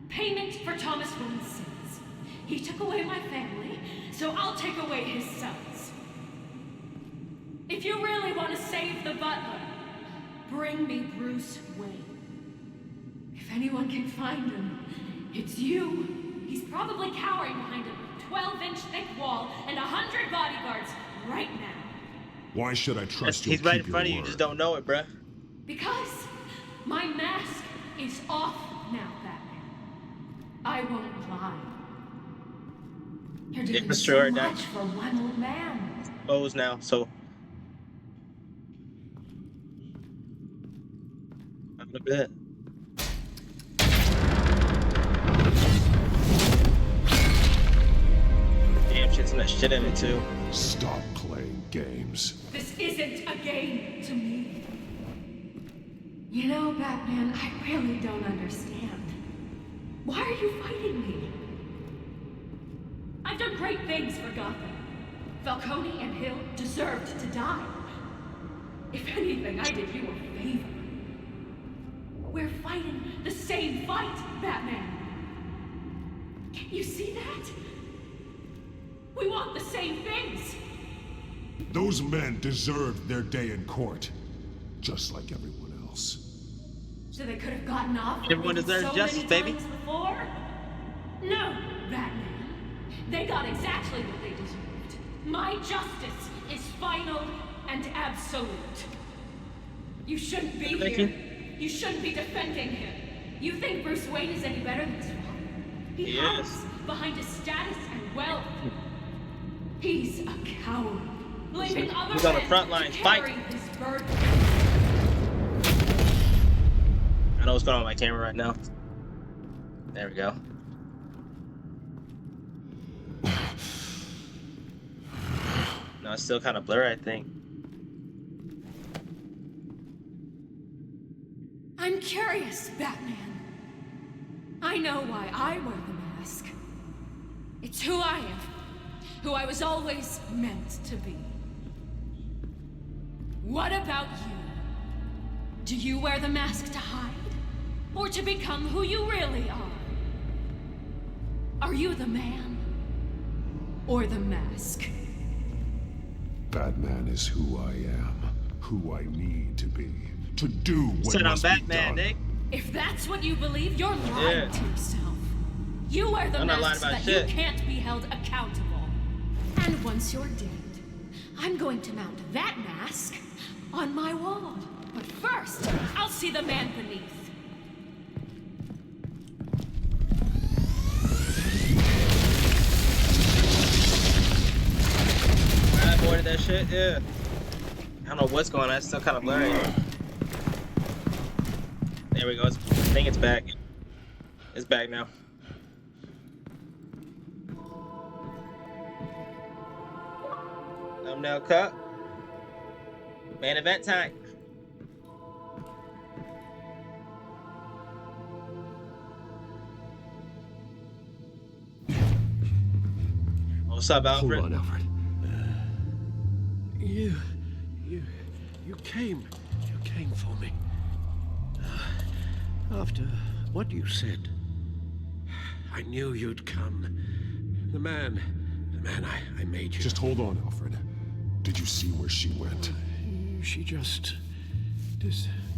Payment for Thomas Wayne's sins. He took away my family, so I'll take away his sons. If you really want to save the butler, bring me Bruce Wayne. If anyone can find him, it's you. He's probably cowering behind a 12-inch thick wall and 100 bodyguards right now. Why should I trust you? He's right in front of you, you just don't know it, bruh. Because my mask is off now, Batman. I won't lie. You're doing so much for one old man. Exposed now, so I'm a bit. Damn, shit's in that shit in it too. Stop playing games. This isn't a game to me. You know, Batman, I really don't understand. Why are you fighting me? I've done great things for Gotham. Falcone and Hill deserved to die. If anything, I did you a favor. We're fighting the same fight, Batman. Can you see that? We want the same things. Those men deserved their day in court, just like everyone else. So they could have gotten off. Everyone deserves so justice, many baby. times before? No, Batman. They got exactly what they deserved. My justice is final and absolute. You shouldn't be here. You shouldn't be defending him. You think Bruce Wayne is any better than his father? He hides behind his status and wealth. He's a coward, leaving other He's on the men front lines, to carry fight. his burden. I know what's going on with my camera right now. There we go. No, it's still kind of blurry, I think. I'm curious, Batman. I know why I wear the mask. It's who I am. Who I was always meant to be. What about you? Do you wear the mask to hide? Or to become who you really are? Are you the man? Or the mask? Batman is who I am, who I need to be, to do what Said I'm must be Batman, done. Nick. If that's what you believe, you're lying to yourself. You wear the I'm not lying mask so about that shit. you can't be held accountable. And once you're dead, I'm going to mount that mask on my wall. But first, I'll see the man beneath. I avoided that shit, yeah. I don't know what's going on, it's still kind of blurry. There we go, I think it's back. It's back now. Thumbnail cut. Main event time. What's up, Alfred? Hold on, Alfred. You came for me. After what you said, I knew you'd come. The man I made you. Just hold on, Alfred. Did you see where she went? She just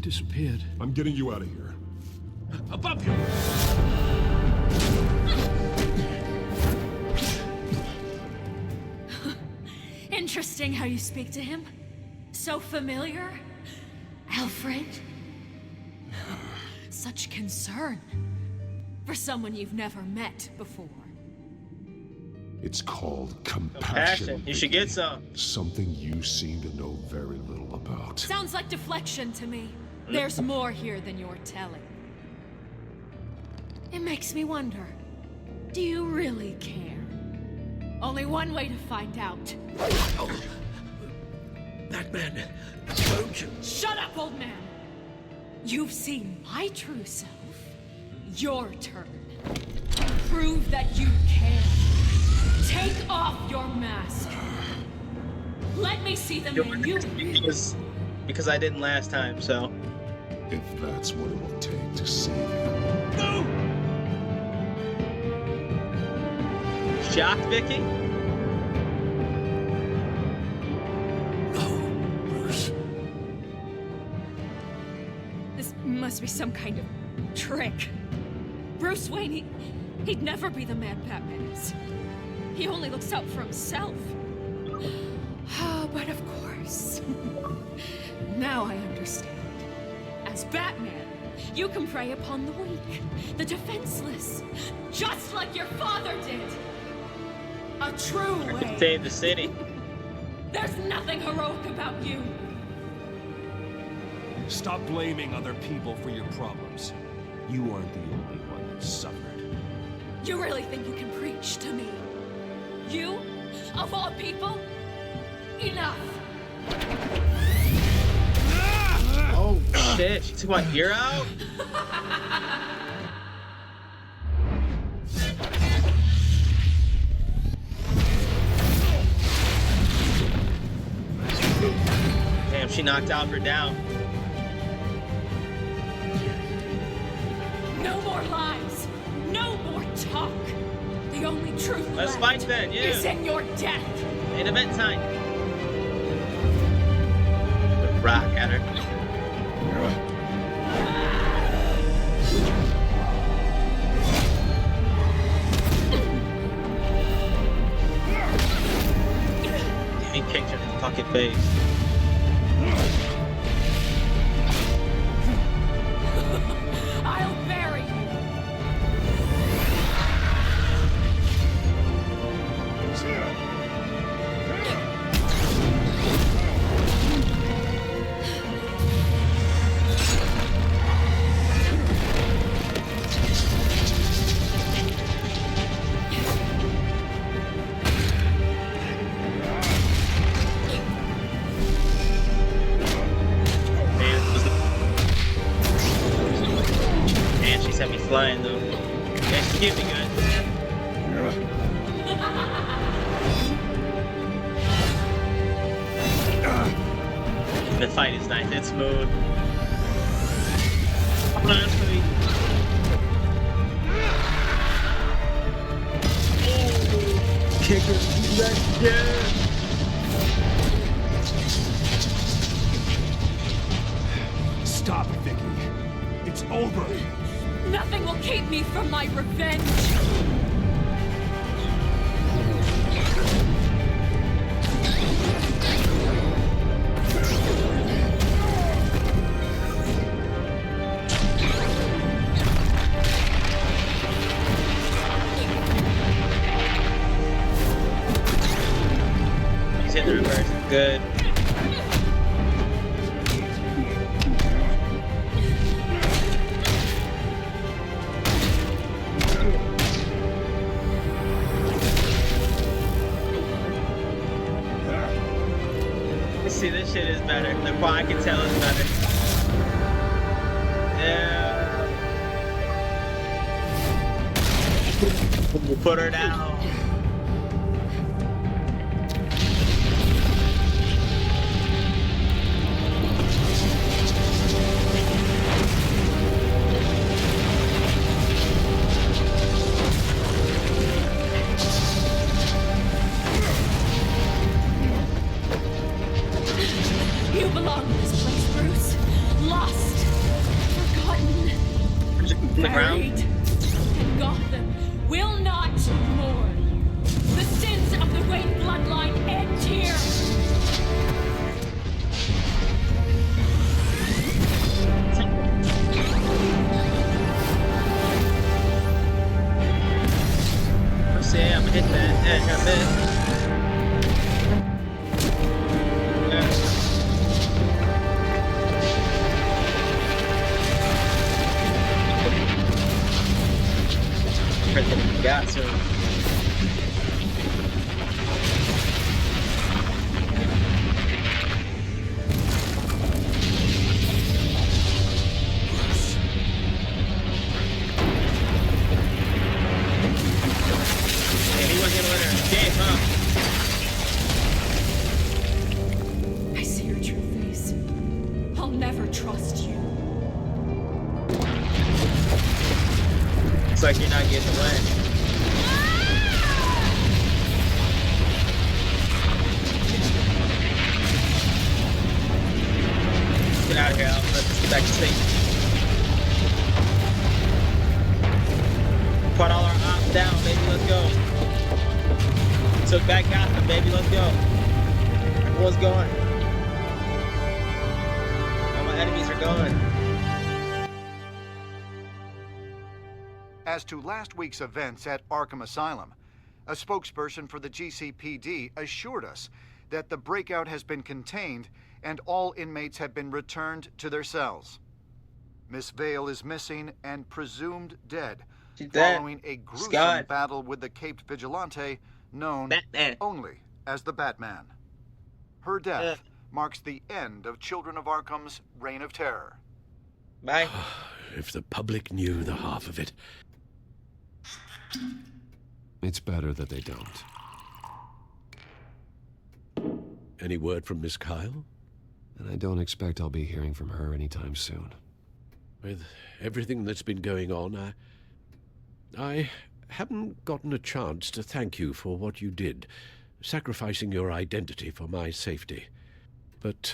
disappeared. I'm getting you out of here. Above you! Interesting how you speak to him. So familiar. Alfred. Such concern. For someone you've never met before. It's called compassion. You should get some. Something you seem to know very little about. Sounds like deflection to me. There's more here than you're telling. It makes me wonder, do you really care? Only one way to find out. Oh. That man told you. Shut up, old man! You've seen my true self. Your turn. Prove that you can. Take off your mask. Let me see the man you because I didn't last time, so. If that's what it will take to save you. No! Shocked, Vicky? No, Bruce. This must be some kind of trick. Bruce Wayne, he'd never be the man Batman is. He only looks out for himself. But of course. Now I understand. As Batman, you can prey upon the weak, the defenseless, just like your father did. A true way. Save the city. There's nothing heroic about you. Stop blaming other people for your problems. You aren't the only one that suffered. You really think you can preach to me? You? Of all people? Enough! Oh shit, she took my ear out? Damn, she knocked Alfred down. No more lies! No more talk! The only truth Let's left fight then, yeah. is in your death! In event time. The rock at her. He kicked her in the fucking face. I'll bury you! And she sent me flying though. Yeah, she gave me good. The fight is nice, it's smooth. Honestly. Kicker. Let's go. Stop it, Vicky. It's over. Nothing will keep me from my revenge. He's hitting the reverse. Good. See, this shit is better. The I can tell it's better. Yeah. We'll put her down. You belong in this place, Bruce. Lost, forgotten, In the ground. buried. And Gotham will not mourn. The sins of the Wayne bloodline end here. Let's see, I'm gonna hit that edge a bit. Freaking got to. He wasn't gonna let her escape, huh? I see your true face. I'll never trust you. Looks like you're not getting away. Get out of here, Alpha. Let's get back to safety. Put all our ops down, baby. Let's go. Took back Gotham, baby. Let's go. Everyone's going. All my enemies are going. As to last week's events at Arkham Asylum, a spokesperson for the GCPD assured us that the breakout has been contained and all inmates have been returned to their cells. Miss Vale is missing and presumed dead, following a gruesome battle with the caped vigilante known only as the Batman. Her death marks the end of Children of Arkham's reign of terror. Bye. If the public knew the half of it. It's better that they don't. Any word from Miss Kyle? And I don't expect I'll be hearing from her anytime soon. With everything that's been going on, I haven't gotten a chance to thank you for what you did, sacrificing your identity for my safety. But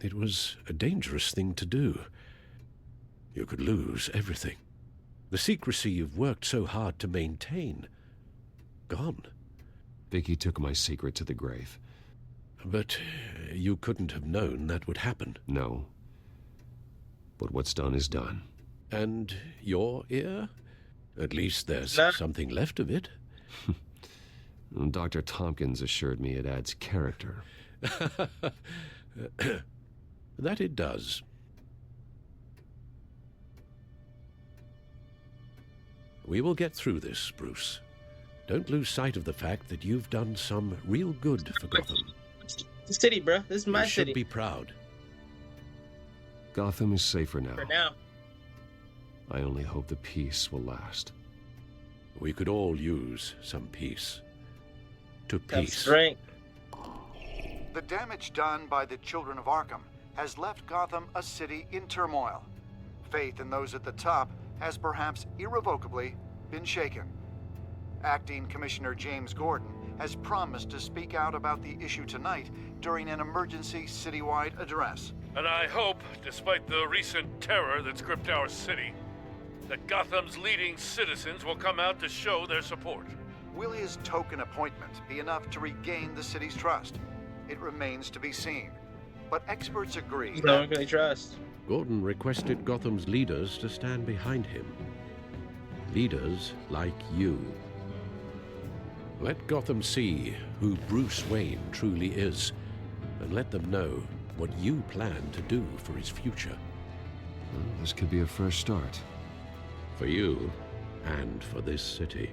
it was a dangerous thing to do. You could lose everything. The secrecy you've worked so hard to maintain. Gone. Vicky took my secret to the grave. But you couldn't have known that would happen. No. But what's done is done. And your ear? At least there's something left of it. Dr. Tompkins assured me it adds character. That it does. We will get through this, Bruce. Don't lose sight of the fact that you've done some real good for Gotham. The city, bro. This is my city. You should be proud. Gotham is safer now. For now. I only hope the peace will last. We could all use some peace. To peace. Strength. The damage done by the Children of Arkham has left Gotham a city in turmoil. faith in those at the top has perhaps irrevocably been shaken. Acting Commissioner James Gordon has promised to speak out about the issue tonight during an emergency citywide address. And I hope, despite the recent terror that's gripped our city, that Gotham's leading citizens will come out to show their support. Will his token appointment be enough to regain the city's trust? It remains to be seen. But experts agree No one can they trust. Gordon requested Gotham's leaders to stand behind him. Leaders like you. Let Gotham see who Bruce Wayne truly is, and let them know what you plan to do for his future. Well, this could be a fresh start. For you, and for this city.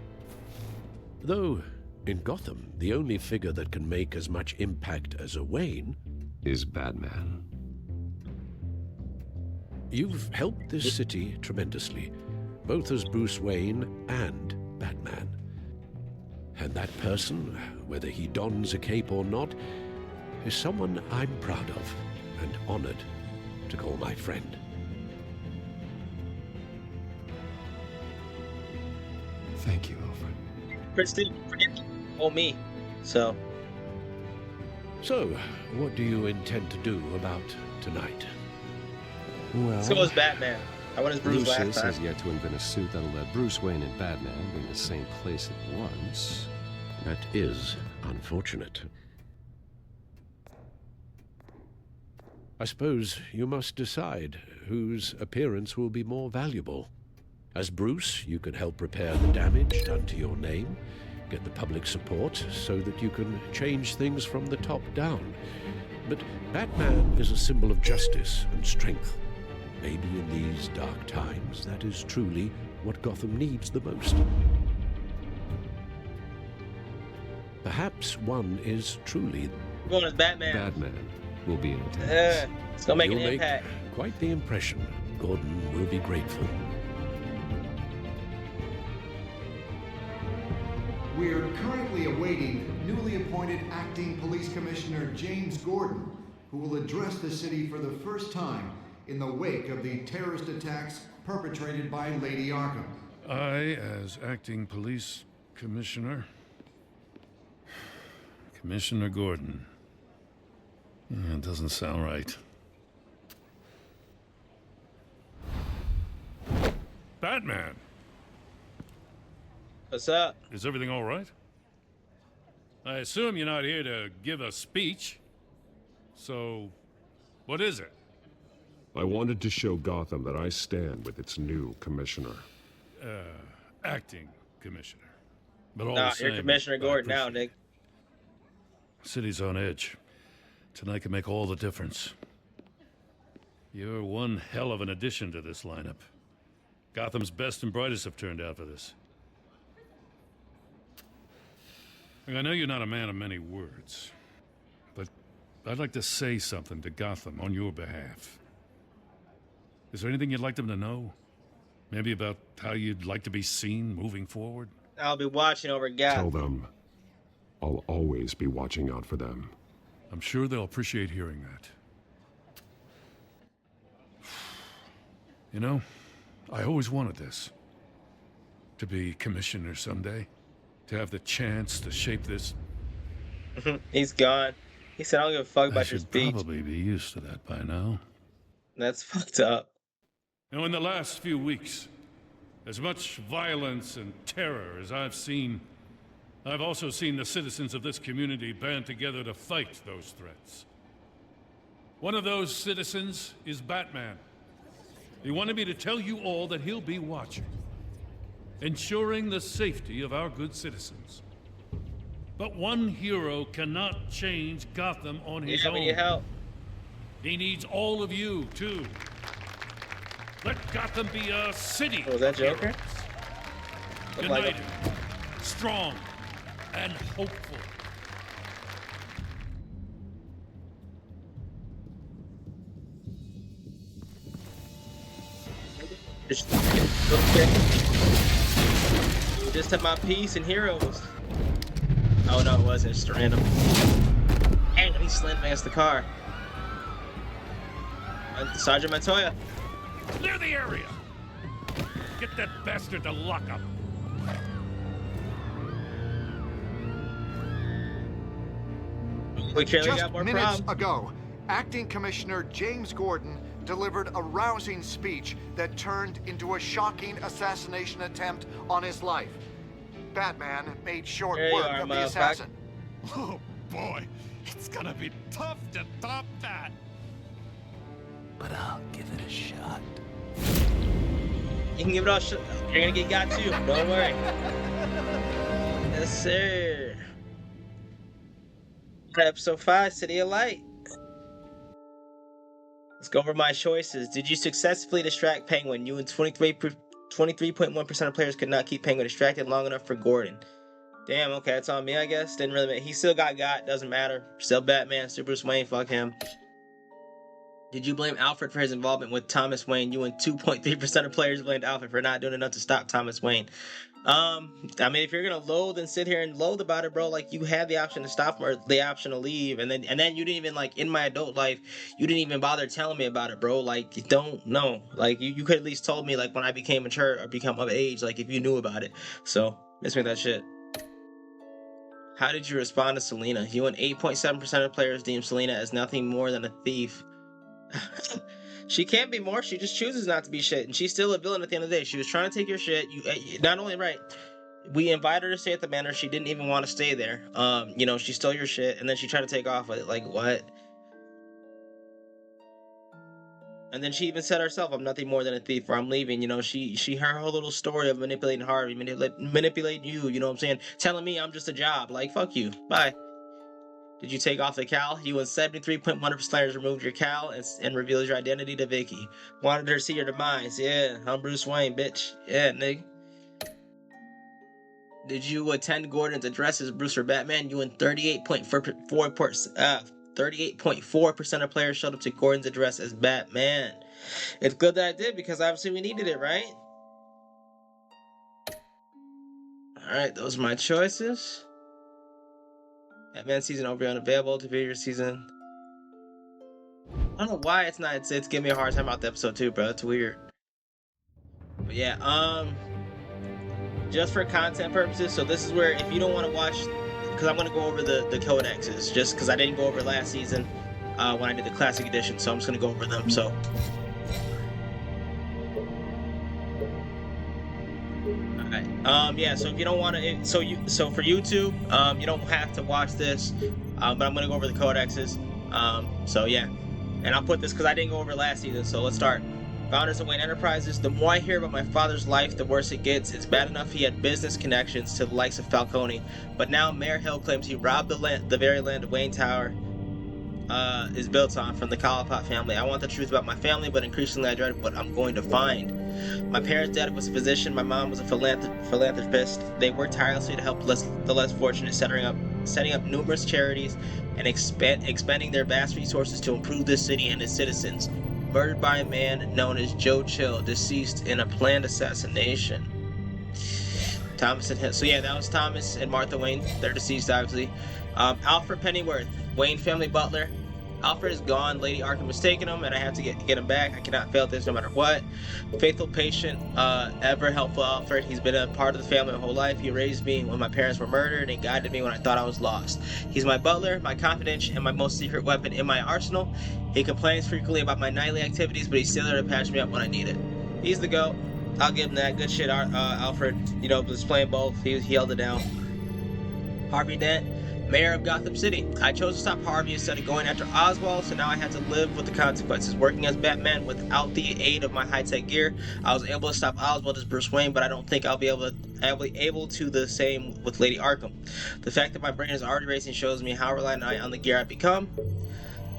Though, in Gotham, the only figure that can make as much impact as a Wayne is Batman. You've helped this city tremendously, both as Bruce Wayne and Batman. And that person, whether he dons a cape or not, is someone I'm proud of and honored to call my friend. Thank you, Alfred. Christy, forget me. So, what do you intend to do about tonight? Well, so was Batman. I went as Bruce last Lucius time. has yet to invent a suit that'll let Bruce Wayne and Batman be in the same place at once. That is unfortunate. I suppose you must decide whose appearance will be more valuable. As Bruce, you can help repair the damage done to your name, get the public support so that you can change things from the top down. But Batman is a symbol of justice and strength. Maybe in these dark times, that is truly what Gotham needs the most. Perhaps one is truly... I'm going as Batman. Batman will be in attendance. It's gonna make You'll an impact. Quite the impression. Gordon will be grateful. We are currently awaiting newly appointed Acting Police Commissioner James Gordon, who will address the city for the first time in the wake of the terrorist attacks perpetrated by Lady Arkham. I, as Acting Police Commissioner... Commissioner Gordon. Yeah, it doesn't sound right. Batman! What's up? Is everything all right? I assume you're not here to give a speech. So, what is it? I wanted to show Gotham that I stand with its new commissioner. Acting commissioner. But all Nah, the same, you're Commissioner Gordon now, Nick. City's on edge. Tonight can make all the difference. You're one hell of an addition to this lineup. Gotham's best and brightest have turned out for this. And I know you're not a man of many words, but I'd like to say something to Gotham on your behalf. Is there anything you'd like them to know? Maybe about how you'd like to be seen moving forward? I'll be watching over God. Tell them I'll always be watching out for them. I'm sure they'll appreciate hearing that. You know, I always wanted this. To be commissioner someday. To have the chance to shape this. He's gone. He said, I don't give a fuck about your speech. I should probably be used to that by now. That's fucked up. Now, in the last few weeks, as much violence and terror as I've seen, I've also seen the citizens of this community band together to fight those threats. One of those citizens is Batman. He wanted me to tell you all that he'll be watching, ensuring the safety of our good citizens. But one hero cannot change Gotham on his own. We need help. He needs all of you, too. Let Gotham be a city. Oh, was that Joker? United, strong, and hopeful. Just about peace and heroes. Oh no, it wasn't. Just random. Dang, he slammed against the car. Sergeant Montoya. Clear the area! Get that bastard to lock up! We clearly Just got more minutes problems. ago, Acting Commissioner James Gordon delivered a rousing speech that turned into a shocking assassination attempt on his life. Batman made short There you work are, of the motherfucker. assassin. Oh boy, it's gonna be tough to top that. But I'll give it a shot. You can give it all shit. You're gonna get got too. Don't worry. Yes, sir. Episode 5, City of Light. Let's go over my choices. Did you successfully distract Penguin? You and 23.1% of players could not keep Penguin distracted long enough for Gordon. Damn, okay, that's on me, I guess. Didn't really matter. He still got, doesn't matter. Still Batman, still Bruce Wayne, fuck him. Did you blame Alfred for his involvement with Thomas Wayne? You and 2.3% of players blamed Alfred for not doing enough to stop Thomas Wayne. I mean, if you're gonna loathe and sit here and loathe about it, bro, like, you had the option to stop him or the option to leave, and then you didn't even, like, in my adult life, you didn't even bother telling me about it, bro. Like, you don't know. Like, you could at least told me, like, when I became mature or become of age, like, if you knew about it. So, miss me that shit. How did you respond to Selena? You and 8.7% of players deemed Selena as nothing more than a thief. She can't be more. She just chooses not to be shit, and she's still a villain at the end of the day. She was trying to take your shit. You not only right. We invited her to stay at the manor. She didn't even want to stay there. You know, she stole your shit, and then she tried to take off with it. Like, what? And then she even said herself, "I'm nothing more than a thief," or "I'm leaving." You know, her whole little story of manipulating Harvey, manipulating you. You know what I'm saying? Telling me I'm just a job. Like, fuck you. Bye. Did you take off the cowl? You and 73.1% of players removed your cowl and revealed your identity to Vicky. Wanted her to see your demise. Yeah, I'm Bruce Wayne, bitch. Yeah, nigga. Did you attend Gordon's address as Bruce or Batman? You and 38.4% of players showed up to Gordon's address as Batman. It's good that I did, because obviously we needed it, right? Alright, those are my choices. Batman season over unavailable to video season. I don't know why it's giving me a hard time about the episode 2, bro. It's weird. But yeah, just for content purposes, so this is where, if you don't want to watch, because I'm gonna go over the codexes, just because I didn't go over last season when I did the classic edition, so I'm just gonna go over them. So yeah, so if you don't want to, so for YouTube, you don't have to watch this, but I'm gonna go over the codexes. So yeah, and I'll put this because I didn't go over last season. So let's start. Founders of Wayne Enterprises. The more I hear about my father's life, the worse it gets. It's bad enough he had business connections to the likes of Falcone, but now Mayor Hill claims he robbed the very land of Wayne Tower is built on from the Cobblepot family. I want the truth about my family, but increasingly I dread what I'm going to find. My parents' dad was a physician. My mom was a philanthropist. They worked tirelessly to help the less fortunate, setting up numerous charities and expending their vast resources to improve this city and its citizens. Murdered by a man known as Joe Chill, deceased in a planned assassination. Thomas and Hill. So yeah, that was Thomas and Martha Wayne. They're deceased, obviously. Alfred Pennyworth, Wayne family butler. Alfred is gone. Lady Arkham has taken him, and I have to get him back. I cannot fail this no matter what. Faithful, patient, ever helpful Alfred. He's been a part of the family my whole life. He raised me when my parents were murdered and guided me when I thought I was lost. He's my butler, my confidant, and my most secret weapon in my arsenal. He complains frequently about my nightly activities, but he's still there to patch me up when I need it. He's the GOAT. I'll give him that. Good shit, Alfred. You know, was playing both. He held it down. Harvey Dent, Mayor of Gotham City. I chose to stop Harvey instead of going after Oswald, so now I had to live with the consequences. Working as Batman without the aid of my high-tech gear, I was able to stop Oswald as Bruce Wayne, but I don't think I'll be able to the same with Lady Arkham. The fact that my brain is already racing shows me how reliant I am on the gear I've become.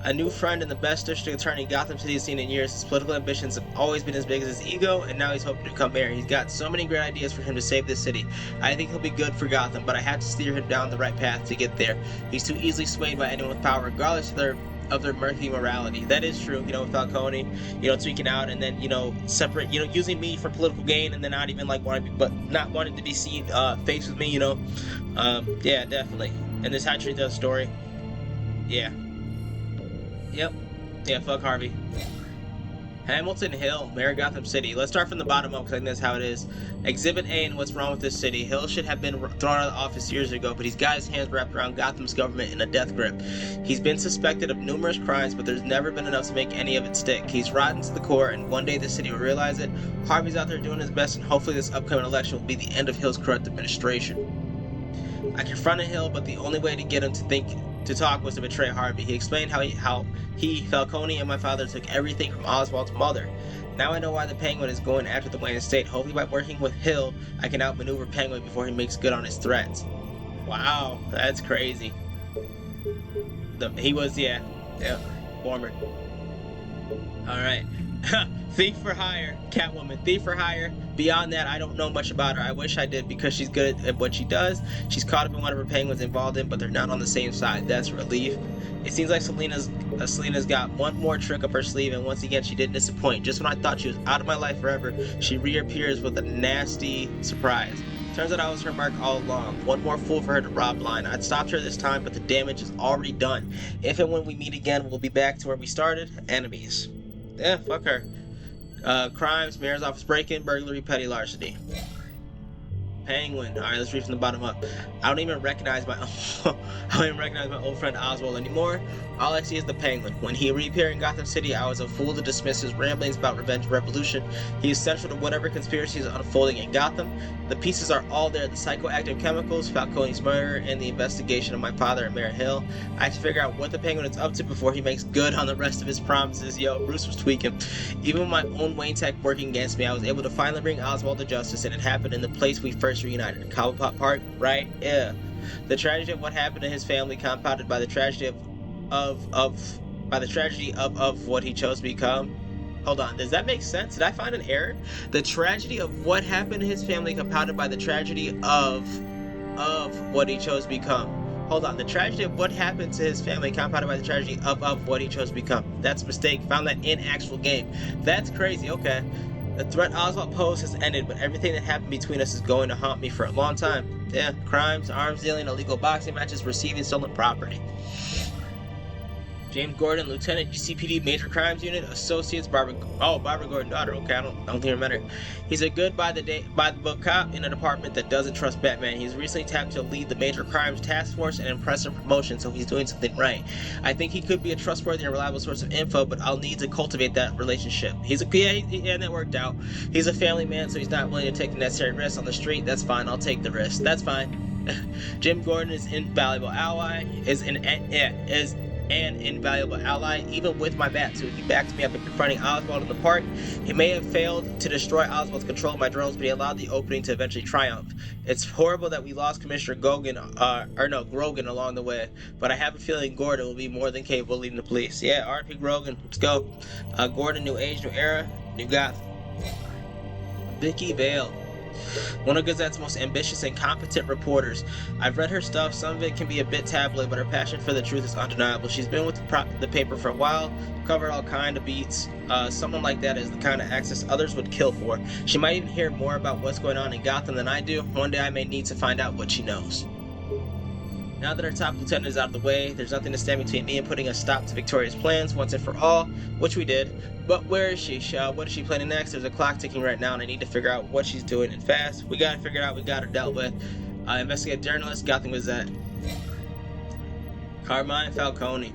A new friend and the best district attorney Gotham City has seen in years. His political ambitions have always been as big as his ego, and now he's hoping to become mayor. He's got so many great ideas for him to save this city. I think he'll be good for Gotham, but I have to steer him down the right path to get there. He's too easily swayed by anyone with power, regardless of their murky morality. That is true, you know, with Falcone, you know, tweaking out and then, you know, separate, you know, using me for political gain and then not even like not wanting to be seen faced with me, you know. Yeah, definitely. And this how treat that story. Yeah. Yep. Yeah, fuck Harvey. Hamilton Hill, Mayor of Gotham City. Let's start from the bottom up because I think that's how it is. Exhibit A and what's wrong with this city. Hill should have been thrown out of the office years ago, but he's got his hands wrapped around Gotham's government in a death grip. He's been suspected of numerous crimes, but there's never been enough to make any of it stick. He's rotten to the core, and one day the city will realize it. Harvey's out there doing his best, and hopefully this upcoming election will be the end of Hill's corrupt administration. I confronted Hill, but the only way to get him to talk was to betray Harvey. He explained how he, Falcone, and my father took everything from Oswald's mother. Now I know why the Penguin is going after the Wayne estate. Hopefully by working with Hill, I can outmaneuver Penguin before he makes good on his threats. Wow, that's crazy. He was, yeah, former. Alright. Thief for hire, Catwoman, thief for hire. Beyond that, I don't know much about her. I wish I did because she's good at what she does. She's caught up in one of her penguins involved in, but they're not on the same side. That's a relief. It seems like Selina's got one more trick up her sleeve, and once again, she didn't disappoint. Just when I thought she was out of my life forever, she reappears with a nasty surprise. Turns out I was her mark all along. One more fool for her to rob blind. I'd stopped her this time, but the damage is already done. If and when we meet again, we'll be back to where we started, enemies. Yeah, fuck her. Crimes, mayor's office break-in, burglary, petty larceny. Penguin. Alright, let's read from the bottom up. I don't even recognize my old friend Oswald anymore. All I see is the Penguin. When he reappeared in Gotham City, I was a fool to dismiss his ramblings about revenge and revolution. He is central to whatever conspiracy is unfolding in Gotham. The pieces are all there. The psychoactive chemicals, Falcone's murder, and the investigation of my father and Mayor Hill. I have to figure out what the Penguin is up to before he makes good on the rest of his promises. Yo, Bruce was tweaking. Even with my own Wayne Tech working against me, I was able to finally bring Oswald to justice, and it happened in the place we first reunited, in Cobblepot Park, right? Yeah. The tragedy of what happened to his family compounded by the tragedy of what he chose to become. Hold on, does that make sense? Did I find an error? The tragedy of what happened to his family compounded by the tragedy of what he chose to become. Hold on, the tragedy of what happened to his family compounded by the tragedy of what he chose to become. That's a mistake. Found that in actual game. That's crazy. Okay. The threat Oswald posed has ended, but everything that happened between us is going to haunt me for a long time. Yeah, crimes, arms dealing, illegal boxing matches, receiving stolen property. James Gordon, Lieutenant, GCPD Major Crimes Unit, Associates, Barbara Gordon, daughter. Okay, I don't think I remember. He's a good by the book cop in a department that doesn't trust Batman. He's recently tapped to lead the Major Crimes Task Force and impressive promotion, so he's doing something right. I think he could be a trustworthy and reliable source of info, but I'll need to cultivate that relationship. And that worked out. He's a family man, so he's not willing to take the necessary risks on the street. That's fine. I'll take the risk. That's fine. Jim Gordon is an invaluable ally. Is an invaluable ally, even with my bat suit. He backed me up in confronting Oswald in the park. He may have failed to destroy Oswald's control of my drones, but he allowed the opening to eventually triumph. It's horrible that we lost Commissioner Grogan along the way, but I have a feeling Gordon will be more than capable of leading the police. Yeah, RP Grogan, let's go. Gordon, new age, new era, new Gotham. Vicky Vale. One of Gazette's most ambitious and competent reporters. I've read her stuff. Some of it can be a bit tabloid, but her passion for the truth is undeniable. She's been with the paper for a while, covered all kind of beats. Someone like that is the kind of access others would kill for. She might even hear more about what's going on in Gotham than I do. One day I may need to find out what she knows. Now that our top lieutenant is out of the way, there's nothing to stand between me and putting a stop to Victoria's plans once and for all, which we did. But where is she? What is she planning next? There's a clock ticking right now, and I need to figure out what she's doing and fast. We gotta figure it out. We got her dealt with. Investigative journalist, Gotham Gazette. Carmine Falcone.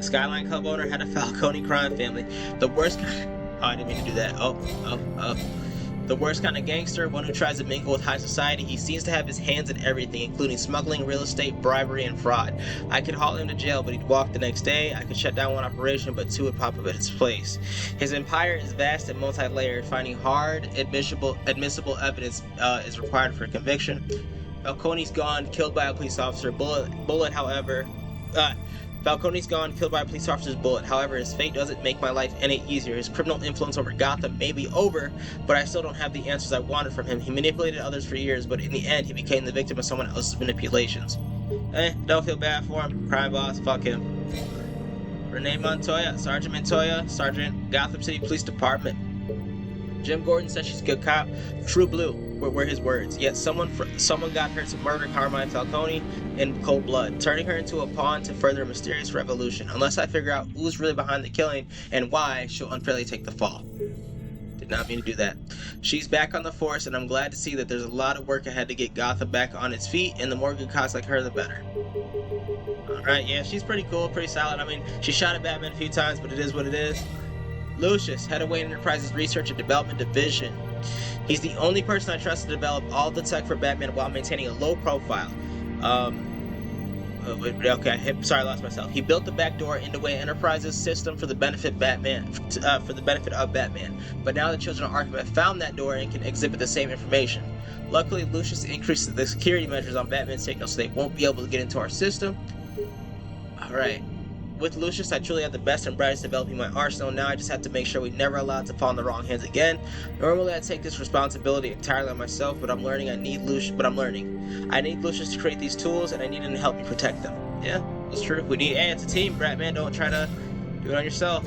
Skyline Club owner had a Falcone crime family. The worst kind. Oh, I didn't mean to do that. The worst kind of gangster, one who tries to mingle with high society. He seems to have his hands in everything, including smuggling, real estate, bribery, and fraud. I could haul him to jail, but he'd walk the next day. I could shut down one operation, but two would pop up at its place. His empire is vast and multi-layered. Finding hard, admissible evidence is required for conviction. Falcone's gone, killed by a police officer. Falcone's gone, killed by a police officer's bullet. However, his fate doesn't make my life any easier. His criminal influence over Gotham may be over, but I still don't have the answers I wanted from him. He manipulated others for years, but in the end, he became the victim of someone else's manipulations. Don't feel bad for him. Crime boss, fuck him. Renee Montoya, Sergeant Montoya, Sergeant, Gotham City Police Department. Jim Gordon says she's a good cop. True blue. were his words. Yet someone got her to murder Carmine Falcone in cold blood, turning her into a pawn to further a mysterious revolution. Unless I figure out who's really behind the killing and why, she'll unfairly take the fall. Did not mean to do that. She's back on the force, and I'm glad to see that there's a lot of work ahead to get Gotham back on its feet, and the more good cops like her, the better. Alright, yeah, she's pretty cool, pretty solid. I mean, she shot at Batman a few times, but it is what it is. Lucius, head of Wayne Enterprises Research and Development Division. He's the only person I trust to develop all the tech for Batman while maintaining a low profile. Sorry, I lost myself. He built the back door into Wayne Enterprises system for the benefit of Batman. But now the children of Arkham have found that door and can exhibit the same information. Luckily, Lucius increased the security measures on Batman's signal so they won't be able to get into our system. Alright. With Lucius, I truly have the best and brightest developing my arsenal. Now I just have to make sure we never allow it to fall in the wrong hands again. Normally I take this responsibility entirely on myself, but I'm learning I need Lucius to create these tools, and I need him to help me protect them. Yeah, that's true. It's a team, Batman. Don't try to do it on yourself.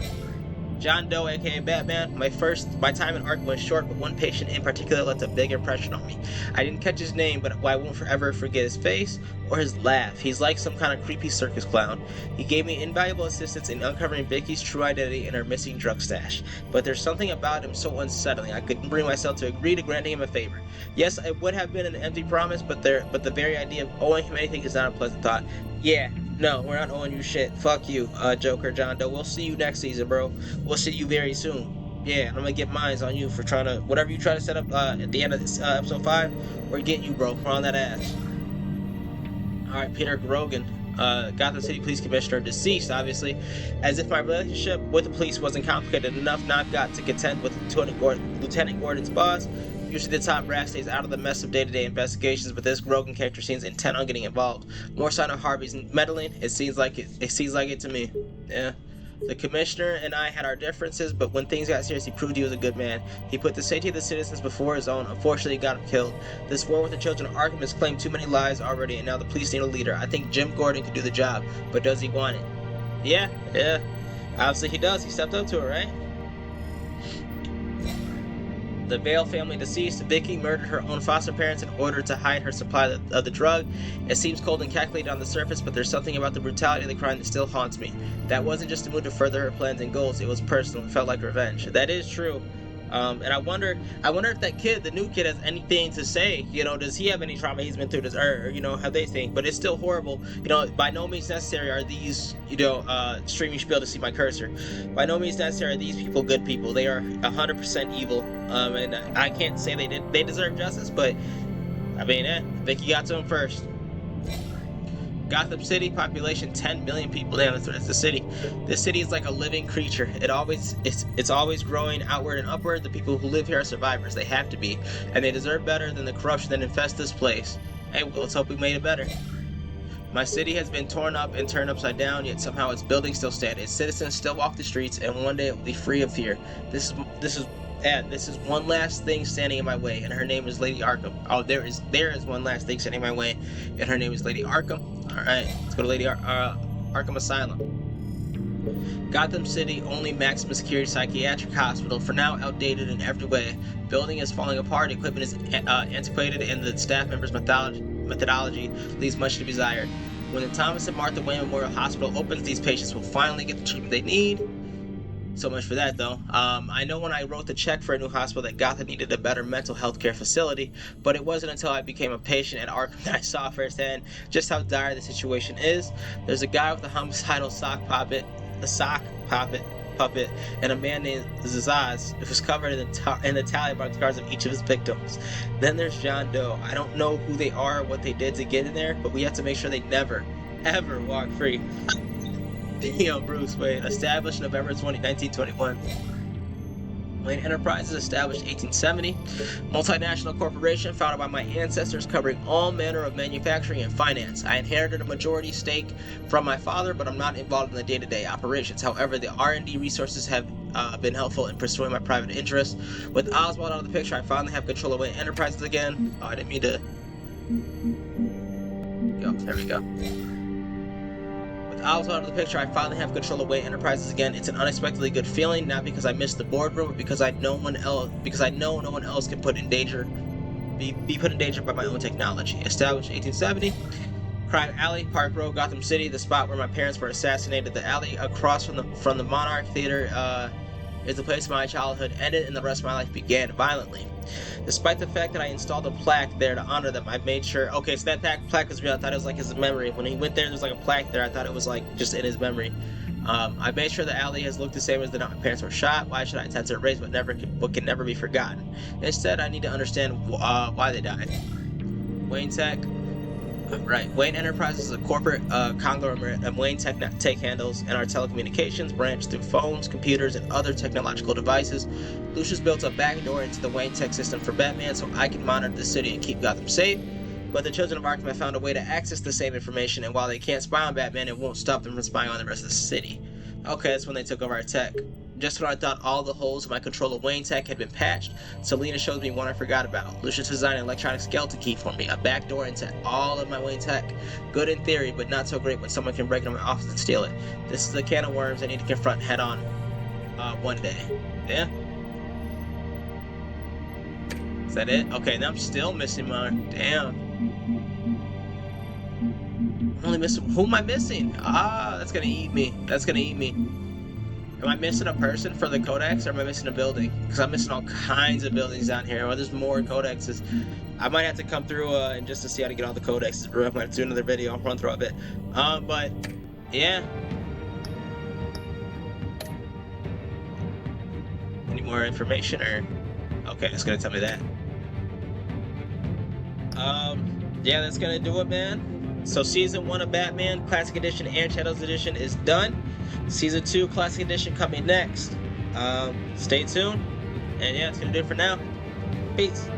John Doe, aka Batman. My time in Arkham was short, but one patient in particular left a big impression on me. I didn't catch his name, but I won't forever forget his face or his laugh. He's like some kind of creepy circus clown. He gave me invaluable assistance in uncovering Vicky's true identity and her missing drug stash. But there's something about him so unsettling, I couldn't bring myself to agree to granting him a favor. Yes, it would have been an empty promise, but the very idea of owing him anything is not a pleasant thought. Yeah. No, we're not owing you shit. Fuck you, Joker, John Doe. We'll see you next season, bro. We'll see you very soon. Yeah, I'm gonna get mines on you for trying to... Whatever you try to set up at the end of this episode 5, we're getting you, bro. We're on that ass. Alright, Peter Grogan, Gotham City Police Commissioner, deceased, obviously. As if my relationship with the police wasn't complicated enough, now I've got to contend with Lieutenant Gordon's boss. Usually the top brass stays out of the mess of day-to-day investigations, but this Grogan character seems intent on getting involved. More sign of Harvey's meddling. It seems like it to me. Yeah. The commissioner and I had our differences, but when things got serious, he proved he was a good man. He put the safety of the citizens before his own. Unfortunately, he got him killed. This war with the children of Arkham has claimed too many lives already, and now the police need a leader. I think Jim Gordon could do the job, but does he want it? Yeah. Obviously he does. He stepped up to it, right? The Vale family deceased. Vicky murdered her own foster parents in order to hide her supply of the drug. It seems cold and calculated on the surface, but there's something about the brutality of the crime that still haunts me. That wasn't just a move to further her plans and goals, it was personal. It felt like revenge. That is true. And I wonder if that kid, the new kid, has anything to say. You know, does he have any trauma he's been through this, or you know, how they think? But it's still horrible. You know, by no means necessary are these, streaming spiel to see my cursor. By no means necessary are these people good people. They are 100% evil. And I can't say they deserve justice, but I mean, Vicky got to him first. Gotham City, population 10 million people. Damn, that's the city. This city is like a living creature. It's always growing outward and upward. The people who live here are survivors. They have to be, and they deserve better than the corruption that infests this place. Hey, well, let's hope we made it better. My city has been torn up and turned upside down, yet somehow its buildings still stand. Its citizens still walk the streets, and one day it will be free of fear. This is one last thing standing in my way, and her name is Lady Arkham. Oh, there is one last thing standing in my way, and her name is Lady Arkham. Alright, let's go to Lady Arkham Asylum. Gotham City, only maximum security psychiatric hospital, for now outdated in every way. Building is falling apart, equipment is antiquated, and the staff members' methodology leaves much to be desired. When the Thomas and Martha Wayne Memorial Hospital opens, these patients will finally get the treatment they need. So much for that, though. I know when I wrote the check for a new hospital that Gotham needed a better mental health care facility, but it wasn't until I became a patient at Arkham that I saw firsthand just how dire the situation is. There's a guy with a homicidal sock puppet, and a man named ZEIZZLE who's covered in the tally mark scars of each of his victims. Then there's John Doe. I don't know who they are or what they did to get in there, but we have to make sure they never, ever walk free. Bruce Wayne, established November 1921. Wayne Enterprises, established 1870. Multinational corporation founded by my ancestors, covering all manner of manufacturing and finance. I inherited a majority stake from my father, but I'm not involved in the day-to-day operations. However, the R&D resources have been helpful in pursuing my private interests. With Oswald out of the picture, I finally have control of Wayne Enterprises again. Oh, I didn't mean to... There we go. Oswald out of the picture, I finally have control of Wayne Enterprises again. It's an unexpectedly good feeling, not because I missed the boardroom, but because I know no one else can put in danger be put in danger by my own technology. Established 1870. Crime Alley, Park Road, Gotham City, the spot where my parents were assassinated. The alley across from the Monarch Theater is the place my childhood ended and the rest of my life began violently. Despite the fact that I installed a plaque there to honor them, I made sure. Okay, so that plaque was real. I thought it was like his memory. When he went there's like a plaque there. I thought it was like just in his memory. I made sure the alley has looked the same as the night my parents were shot. Why should I attempt to erase what can never be forgotten? Instead, I need to understand why they died. Wayne Tech. Right. Wayne Enterprises is a corporate conglomerate, and Wayne Tech handles and our telecommunications branch through phones, computers, and other technological devices. Lucius built a backdoor into the Wayne Tech system for Batman so I can monitor the city and keep Gotham safe. But the Children of Arkham have found a way to access the same information, and while they can't spy on Batman, it won't stop them from spying on the rest of the city. Okay, that's when they took over our tech. Just when I thought all the holes in my control of Wayne Tech had been patched, Selina shows me one I forgot about. Lucius designed an electronic skeleton key for me, a backdoor into all of my Wayne Tech. Good in theory, but not so great when someone can break into my office and steal it. This is a can of worms I need to confront head on one day. Yeah? Is that it? Okay, now I'm still missing my... Damn. I'm only missing... Who am I missing? Ah, that's gonna eat me. That's gonna eat me. Am I missing a person for the codex, or am I missing a building? Because I'm missing all kinds of buildings down here. Well, there's more codexes. I might have to come through and just to see how to get all the codexes. I might have to do another video. I'll run through a bit. But yeah. Any more information, or okay, it's gonna tell me that. Yeah, that's gonna do it, man. So season 1 of Batman Classic Edition and Shadows Edition is done. Season 2 Classic Edition coming next. Stay tuned. And yeah, it's gonna do it for now. Peace.